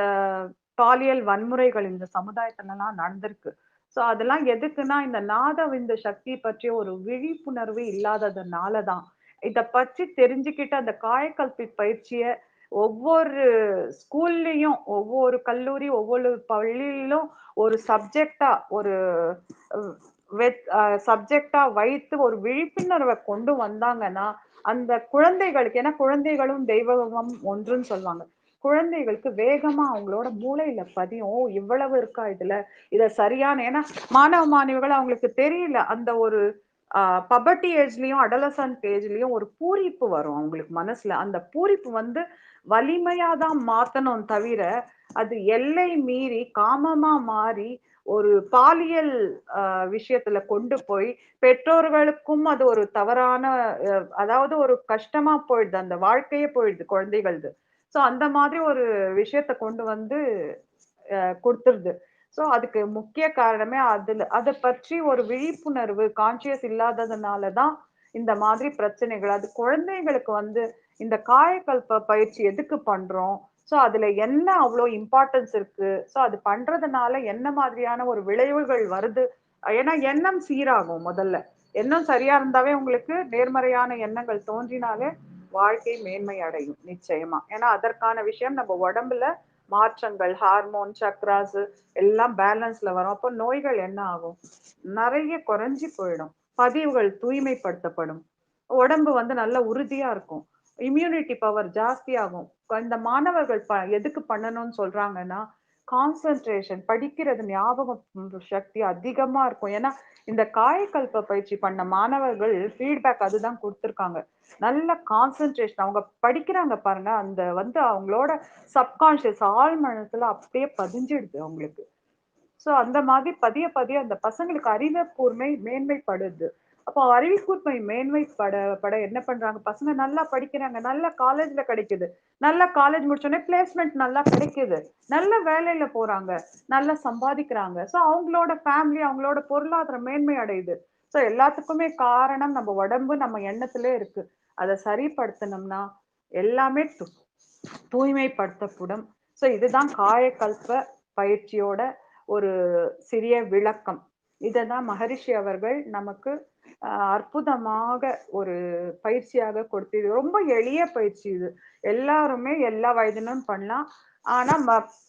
பாலியல் வன்முறைகள் இந்த சமுதாயத்துலலாம் நடந்திருக்கு. சோ அதெல்லாம் எதுக்குன்னா, இந்த நாதவிந்து சக்தி பற்றிய ஒரு விழிப்புணர்வு இல்லாததுனால தான். இத பற்றி தெரிஞ்சுக்கிட்டு அந்த காயகல்ப பயிற்சிய ஒவ்வொரு ஸ்கூல்லயும், ஒவ்வொரு கல்லூரி, ஒவ்வொரு பள்ளியிலும் ஒரு சப்ஜெக்ட்டா ஒரு சப்ஜெக்ட்டா வைத்து ஒரு விழிப்புணர்வ கொண்டு வந்தாங்கன்னா, அந்த குழந்தைகளுக்கு ஏன்னா குழந்தைகளும் தெய்வமும் ஒன்றுன்னு சொல்லுவாங்க. குழந்தைகளுக்கு வேகமா அவங்களோட மூளையில பதியும். ஓ! இவ்வளவு இருக்கா இதுல? இத சரியான ஏன்னா மாணவ, மாணவிகள் அவங்களுக்கு தெரியல. அந்த ஒரு பபர்ட்டி ஏஜ்லயும், அடாலசன்ட் ஏஜ்லயும் ஒரு பூரிப்பு வரும் அவங்களுக்கு மனசுல. அந்த பூரிப்பு வந்து வலிமையா தான் மாத்தணும் தவிர, அது எல்லை மீறி காமமா மாறி ஒரு பாலியல் விஷயத்துல கொண்டு போய் பெற்றோர்களுக்கும் அது ஒரு தவறான அதாவது ஒரு கஷ்டமா போயிடுது. அந்த வாழ்க்கையே போயிடுது குழந்தைகள்து. சோ அந்த மாதிரி ஒரு விஷயத்த கொண்டு வந்து குடுத்துருது. சோ அதுக்கு முக்கிய காரணமே அத பற்றி ஒரு விழிப்புணர்வு கான்ஷியஸ் இல்லாததுனால தான் இந்த மாதிரி பிரச்சனைகள். அது குழந்தைங்களுக்கு வந்து இந்த காயகல்ப பயிற்சி எதுக்கு பண்றோம்? சோ அதுல என்ன அவ்ளோ இம்பார்ட்டன்ஸ் இருக்கு? சோ அது பண்றதுனால என்ன மாதிரியான ஒரு விளைவுகள் வருது? ஏன்னா எண்ணம் சீராகும் முதல்ல. எண்ணம் சரியா இருந்தாவே உங்களுக்கு நேர்மறையான எண்ணங்கள் தோன்றினாலே வாழ்க்கை மேன்மை அடையும் நிச்சயமா. ஏன்னா அதற்கான விஷயம் நம்ம உடம்புல மாற்றங்கள், ஹார்மோன், சக்ராஸ் எல்லாம் பேலன்ஸ்ல வரும். அப்போ நோய்கள் என்ன ஆகும்? நிறைய குறைஞ்சி போயிடும். பதிவுகள் தூய்மைப்படுத்தப்படும். உடம்பு வந்து நல்ல உறுதியா இருக்கும். இம்யூனிட்டி பவர் ஜாஸ்தியாகும். இந்த மாணவர்கள் எதுக்கு பண்ணணும்னு சொல்றாங்கன்னா, கான்சன்ட்ரேஷன் படிக்கிறது ஞாபகம் சக்தி அதிகமா இருக்கும். ஏன்னா இந்த காயக்கல்ப பயிற்சி பண்ண மாணவர்கள் ஃபீட்பேக் அதுதான் கொடுத்துருக்காங்க. நல்ல கான்சன்ட்ரேஷன் அவங்க படிக்கிறாங்க பாருங்க, அந்த வந்து அவங்களோட சப்கான்ஷியஸ் ஆழ் மனசுல அப்படியே பதிஞ்சிடுது அவங்களுக்கு. சோ அந்த மாதிரி பதிய பதிய அந்த பசங்களுக்கு அறிவு கூர்மை மேன்மைப்படுது. அப்போ அறிவு கூர்மை மேன்மைப்பட என்ன பண்றாங்க? பசங்க நல்லா படிக்கிறாங்க. நல்ல காலேஜ்ல கிடைக்குது. நல்ல காலேஜ் முடிச்சோனே பிளேஸ்மெண்ட் நல்லா கிடைக்குது. நல்ல வேலையில போறாங்க. நல்லா சம்பாதிக்கிறாங்க. சோ அவங்களோட ஃபேமிலி, அவங்களோட பொருளாதாரம் மேன்மை அடையுது. சோ எல்லாத்துக்குமே காரணம் நம்ம உடம்பு, நம்ம எண்ணத்திலே இருக்கு. அத சரிப்படுத்தணும்னா எல்லாமே தூய்மைப்படுத்தப்படும். சோ இதுதான் காயகல்ப பயிற்சியோட ஒரு சிறிய விளக்கம். இததான் மகரிஷி அவர்கள் நமக்கு அற்புதமாக ஒரு பயிற்சியாக கொடுத்து, இது ரொம்ப எளிய பயிற்சி இது. எல்லாருமே எல்லா வயதினரும் பண்ணலாம். ஆனா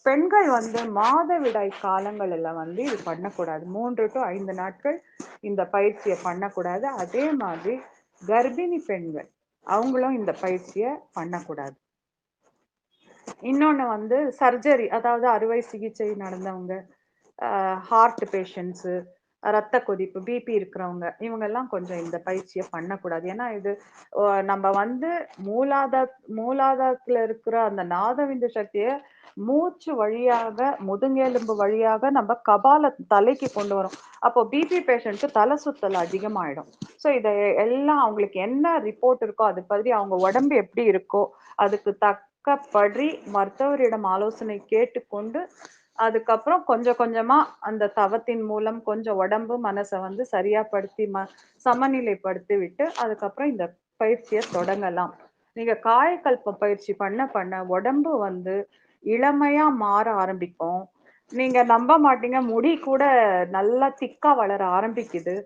பெண்கள் வந்து மாதவிடாய் காலங்கள்ல வந்து இது பண்ணக்கூடாது. 3 to 5 நாட்கள் இந்த பயிற்சியை பண்ணக்கூடாது. அதே மாதிரி கர்ப்பிணி பெண்கள் அவங்களும் இந்த பயிற்சியை பண்ணக்கூடாது. இன்னொன்னு வந்து சர்ஜரி, அதாவது அறுவை சிகிச்சை நடந்தவங்க, ஹார்ட் பேஷண்ட்ஸு, ரத்த கொதிப்பு, பிபி இருக்கிறவங்க, இவங்கெல்லாம் கொஞ்சம் இந்த பயிற்சியை பண்ணக்கூடாது. ஏன்னா இது நம்ம வந்து மூலாதாரத்துல இருக்கிற அந்த நாதவிந்து சக்தியை மூச்சு வழியாக, முதுகெலும்பு வழியாக நம்ம கபால தலைக்கு கொண்டு வரும். அப்போ பிபி பேஷண்ட்க்கு தலை சுத்தல் அதிகமாயிடும். ஸோ இதை எல்லாம் அவங்களுக்கு என்ன ரிப்போர்ட் இருக்கோ அது பற்றி, அவங்க உடம்பு எப்படி இருக்கோ அதுக்கு தக்கப்படி மருத்துவரிடம் ஆலோசனை கேட்டுக்கொண்டு, அதுக்கப்புறம் கொஞ்சம் கொஞ்சமா அந்த தவத்தின் மூலம் கொஞ்சம் உடம்பு மனசை வந்து சரியா படுத்தி சமநிலைப்படுத்தி விட்டு அதுக்கப்புறம் இந்த பயிற்சியை தொடங்கலாம். நீங்க காயக்கல்ப பயிற்சி பண்ண பண்ண உடம்பு வந்து இளமையா மாற ஆரம்பிக்கும். நீங்க நம்ப மாட்டீங்க, முடி கூட நல்லா திக்கா வளர ஆரம்பிக்குது.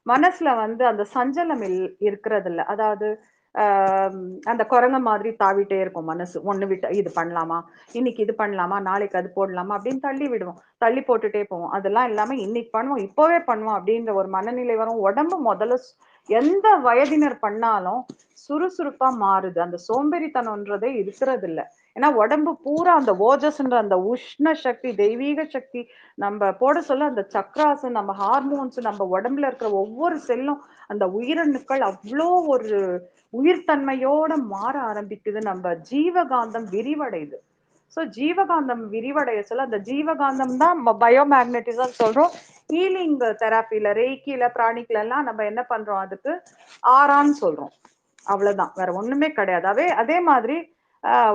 மனசுல வந்து அந்த சஞ்சலம் இருக்கிறது இல்ல. அதாவது ஆஹ் அந்த குரங்க மாதிரி தாவிட்டே இருக்கும் மனசு. ஒண்ணு விட்டு இது பண்ணலாமா, இன்னைக்கு இது பண்ணலாமா, நாளைக்கு அது போடலாமா அப்படின்னு தள்ளி விடுவோம். தள்ளி போட்டுட்டே போவோம். அதெல்லாம் இல்லாம இன்னைக்கு பண்ணுவோம், இப்பவே பண்ணுவோம் அப்படின்ற ஒரு மனநிலை வரும். உடம்பு முதல்ல எந்த வயதினர் பண்ணாலும் சுறுசுறுப்பா மாறுது. அந்த சோம்பேறித்தனம்ன்றதே இருக்கிறது இல்ல. ஏன்னா உடம்பு பூரா அந்த ஓஜஸ்ன்ற அந்த உஷ்ண சக்தி, தெய்வீக சக்தி நம்ம போட சொல்ல, அந்த சக்ராஸ், நம்ம ஹார்மோன்ஸ், நம்ம உடம்புல இருக்கிற ஒவ்வொரு செல்லும், அந்த உயிரணுக்கள் அவ்வளோ ஒரு உயிர்த்தன்மையோட மாற ஆரம்பிக்குது. நம்ம ஜீவகாந்தம் விரிவடையுது. சோ ஜீவகாந்தம் விரிவடைய சொல்ல, அந்த ஜீவகாந்தம் தான் பயோமேக்னட்டிசம் சொல்றோம். ஹீலிங் தெராப்பில, ரேக்கில, பிராணிக்ல எல்லாம் நம்ம என்ன பண்றோம், அதுக்கு ஆறான்னு சொல்றோம். அவ்வளவுதான், வேற ஒண்ணுமே கிடையாது. அதே மாதிரி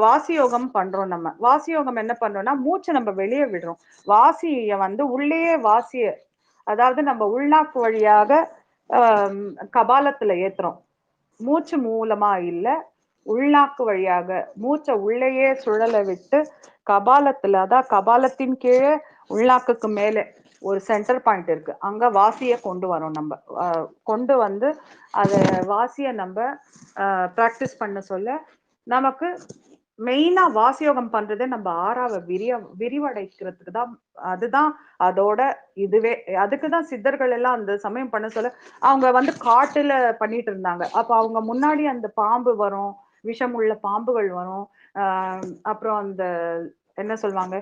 வாசி யோகம் பண்றோம். நம்ம வாசி யோகம் என்ன பண்றோம்னா, மூச்சை நம்ம வெளியே விடுறோம். வாசிய வந்து உள்ளேயே வாசிய, அதாவது நம்ம உள்நாக்கு வழியாக கபாலத்துல ஏத்துறோம். மூச்சு மூலமா இல்ல, உள்நாக்கு வழியாக மூச்சை உள்ளேயே சுழல விட்டு கபாலத்துல, அதான் கபாலத்தின் கீழே உள்நாக்குக்கு மேலே ஒரு சென்டர் பாயிண்ட் இருக்கு, அங்க வாசிய கொண்டு வரோம். நம்ம கொண்டு வந்து அத வாசிய நம்ம பிராக்டிஸ் பண்ண சொல்ல, நமக்கு மெயினா வாசியோகம் பண்றதே நம்ம ஆறாவ விரிவடைக்கிறதுக்கு தான். அதுதான் அதோட இதுவே. அதுக்குதான் சித்தர்கள் எல்லாம் அந்த சமயம் பண்ண சொல்ல, அவங்க வந்து காட்டுல பண்ணிட்டு இருந்தாங்க. அப்ப அவங்க முன்னாடி அந்த பாம்பு வரும், விஷம் உள்ள பாம்புகள் வரும். அப்புறம் அந்த என்ன சொல்லுவாங்க,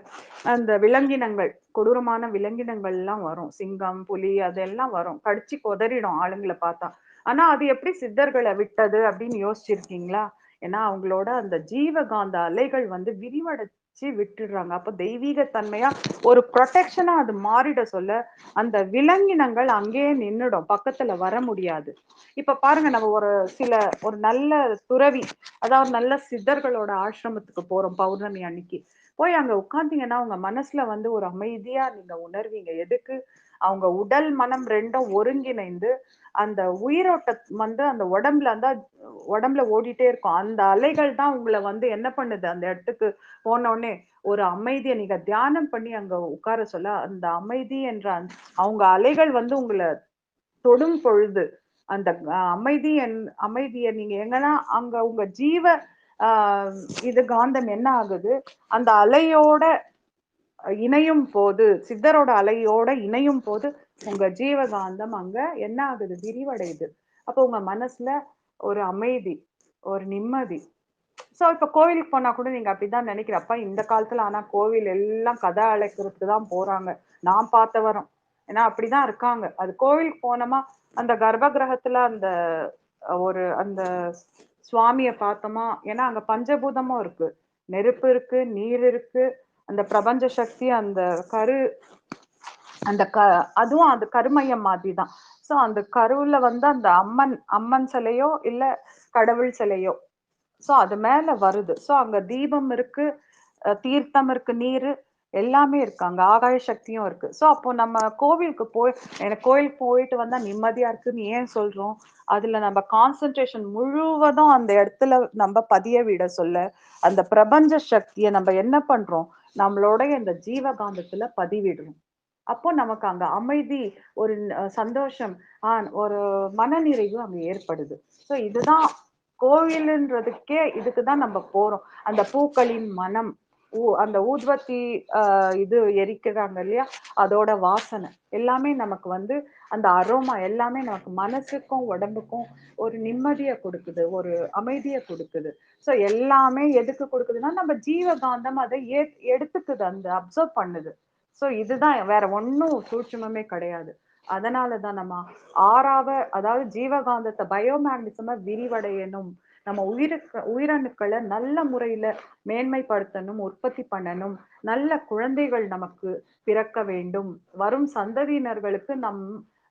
அந்த விலங்கினங்கள், கொடூரமான விலங்கினங்கள் எல்லாம் வரும். சிங்கம், புலி அதெல்லாம் வரும், கடிச்சு கொதறிடும் ஆளுங்களை பார்த்தா. ஆனா அது எப்படி சித்தர்களை விட்டது அப்படின்னு யோசிச்சிருக்கீங்களா? ஏன்னா அவங்களோட அந்த ஜீவகாந்த அலைகள் வந்து விரிவடைச்சு விட்டுடுறாங்க. அப்ப தெய்வீக தன்மையா ஒரு ப்ரொடெக்ஷனா அது மாறிட சொல்ல, அந்த விலங்கினங்கள் அங்கேயே நின்னுடும், பக்கத்துல வர முடியாது. இப்ப பாருங்க, நம்ம ஒரு நல்ல துறவி, அதாவது நல்ல சித்தர்களோட ஆசிரமத்துக்கு போறோம் பௌர்ணமி அன்னைக்கு. போய் அங்க உட்கார்ந்தீங்கன்னா உங்க மனசுல வந்து ஒரு அமைதியா நீங்க உணர்வீங்க. எதுக்கு? அவங்க உடல் மனம் ரெண்டும் ஒருங்கிணைந்து அந்த உயிரோட்டம் வந்து அந்த உடம்புல ஓடிட்டே இருக்கும். அந்த அலைகள் தான் உங்களை வந்து என்ன பண்ணுது, அந்த இடத்துக்கு போன உடனே ஒரு அமைதியை நீங்க தியானம் பண்ணி அங்க உட்கார சொல்ல, அந்த அமைதி என்ற அவங்க அலைகள் வந்து உங்களை தொடும் பொழுது அந்த அமைதியை நீங்க எங்கன்னா அங்க உங்க ஜீவ இது காந்தம் என்ன ஆகுது, அந்த அலையோட இணையும் போது, சித்தரோட அலையோட இணையும் போது உங்க ஜீவகாந்தம் அங்க என்ன ஆகுது, விரிவடையுது. அப்போ உங்க மனசுல ஒரு அமைதி, ஒரு நிம்மதி. சோ இப்ப கோவிலுக்கு போனா கூட நீங்க அப்படிதான் நினைக்கிறப்ப இந்த காலத்துல. ஆனா கோவில் எல்லாம் கதை அழைக்கிறதுக்கு தான் போறாங்க, நான் பார்த்த வரோம். ஏன்னா அப்படிதான் இருக்காங்க. அது கோவிலுக்கு போனோமா அந்த கர்ப்ப கிரகத்துல அந்த அந்த சுவாமிய பார்த்தோமா, ஏன்னா அங்க பஞ்சபூதமும் இருக்கு, நெருப்பு இருக்கு, நீர் இருக்கு, அந்த பிரபஞ்ச சக்தி, அந்த கரு, அந்த அதுவும் அந்த கருமையம் மாதிரி தான். சோ அந்த கருவுல வந்து அந்த அம்மன் சிலையோ இல்ல கடவுள் சிலையோ, சோ அது மேல வருது. சோ அங்க தீபம் இருக்கு, தீர்த்தம் இருக்கு, நீரு எல்லாமே இருக்கு, அங்க ஆகாய சக்தியும் இருக்கு. சோ அப்போ நம்ம கோவிலுக்கு எனக்கு கோயிலுக்கு போயிட்டு வந்தா நிம்மதியா இருக்குன்னு ஏன் சொல்றோம்? அதுல நம்ம கான்சென்ட்ரேஷன் முழுவதும் அந்த இடத்துல நம்ம பதிய விட சொல்ல, அந்த பிரபஞ்ச சக்தியை நம்ம என்ன பண்றோம், நம்மளோட இந்த ஜீவகாந்தத்துல பதிவிடுறோம். அப்போ நமக்கு அங்க அமைதி, ஒரு சந்தோஷம், ஒரு மனநிறைவு அங்க ஏற்படுது. சோ இதுதான் கோவில்ன்றதுக்கே, இதுக்குதான் நம்ம போறோம். அந்த பூக்களின் மனம், அந்த ஊதுவத்தி இது எரிக்கிறாங்க இல்லையா, அதோட வாசனை எல்லாமே நமக்கு வந்து அந்த அரோமா எல்லாமே நமக்கு மனசுக்கும் உடம்புக்கும் ஒரு நிம்மதியை கொடுக்குது, ஒரு அமைதியை கொடுக்குது. சோ எல்லாமே எதுக்கு கொடுக்குதுன்னா நம்ம ஜீவகாந்தம் அதை எடுத்துக்குது, அந்த அப்சர்வ் பண்ணுது. சோ இதுதான், வேற ஒன்னும் சூட்சுமமே கிடையாது. அதனாலதான் நம்ம அதாவது ஜீவகாந்தத்தை பயோமேக்னிசம விரிவடையணும், நம்ம உயிரணுக்களை நல்ல முறையில மேன்மைப்படுத்தணும், உற்பத்தி பண்ணணும், நல்ல குழந்தைகள் நமக்கு பிறக்க வேண்டும், வரும் சந்ததியினர்களுக்கு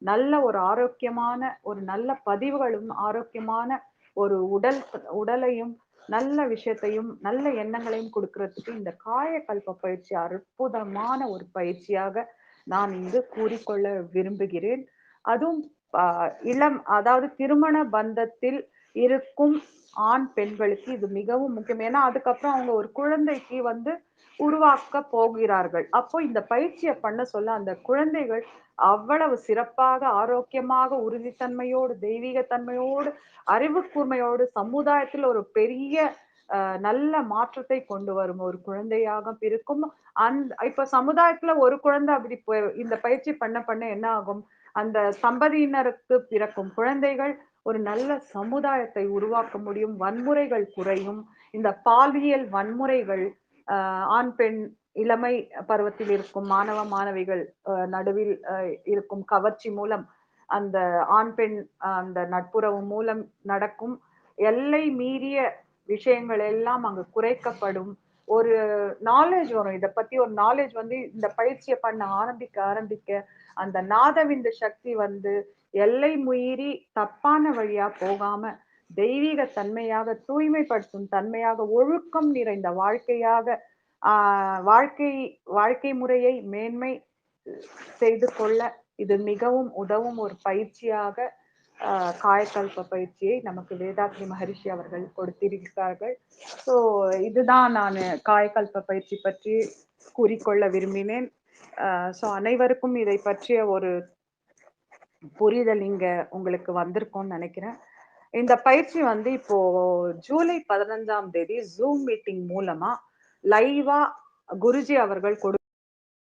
நல்ல ஒரு ஆரோக்கியமான, ஒரு நல்ல பதிவுகளும், ஆரோக்கியமான ஒரு உடலையும், நல்ல விஷயத்தையும், நல்ல எண்ணங்களையும் கொடுக்கறதுக்கு இந்த காயகல்ப பயிற்சி அற்புதமான ஒரு பயிற்சியாக நான் இங்கு கூறிக்கொள்ள விரும்புகிறேன். அதுவும் அதாவது திருமண பந்தத்தில் இருக்கும் ஆண் பெண்களுக்கு இது மிகவும் முக்கியம். ஏன்னா அதுக்கப்புறம் அவங்க ஒரு குழந்தைக்கு வந்து உருவாக்க போகிறார்கள். அப்போ இந்த பயிற்சியை பண்ண சொல்ல அந்த குழந்தைகள் அவ்வளவு சிறப்பாக, ஆரோக்கியமாக, உறுதித்தன்மையோடு, தெய்வீக தன்மையோடு, அறிவு கூர்மையோடு சமுதாயத்தில் ஒரு பெரிய நல்ல மாற்றத்தை கொண்டு வரும் ஒரு குழந்தையாக இருக்கும். இப்ப சமுதாயத்துல ஒரு குழந்தை அப்படி இந்த பயிற்சி பண்ண பண்ண என்ன ஆகும், அந்த தம்பதியினருக்கு பிறக்கும் குழந்தைகள் ஒரு நல்ல சமுதாயத்தை உருவாக்க முடியும், வன்முறைகள் குறையும், இந்த பாலியல் வன்முறைகள், ஆண் பெண் இளமை பருவத்தில் இருக்கும் மாணவ மாணவிகள் நடுவில் இருக்கும் கவர்ச்சி மூலம், அந்த ஆண் பெண் அந்த நட்புறவு மூலம் நடக்கும் எல்லை மீறிய விஷயங்கள் எல்லாம் அங்கு குறைக்கப்படும். ஒரு நாலேஜ் வரும், இதை பத்தி ஒரு நாலேஜ் வந்து இந்த பயிற்சியை பண்ண ஆரம்பிக்க அந்த நாதவிந்த சக்தி வந்து எல்லை மீறி தப்பான வழியா போகாம தெய்வீக தன்மையாக, தூய்மைப்படுத்தும் தன்மையாக, ஒழுக்கம் நிறைந்த வாழ்க்கையாக, வாழ்க்கை முறையை மேன்மை செய்து கொள்ள இது மிகவும் உதவும் ஒரு பயிற்சியாக காயகல்ப பயிற்சியை நமக்கு வேதாத்ரி மகரிஷி அவர்கள் கொடுத்திருக்கிறார்கள். ஸோ இதுதான் நான் காயகல்ப பயிற்சி பற்றி கூறிக்கொள்ள விரும்பினேன். ஸோ அனைவருக்கும் இதை பற்றிய ஒரு புரிதல் இங்க உங்களுக்கு வந்திருக்கும்னு நினைக்கிறேன். இந்த பயிற்சி வந்து இப்போ ஜூலை 15ஆம் தேதி ஜூம் மீட்டிங் மூலமா லைவா குருஜி அவர்கள்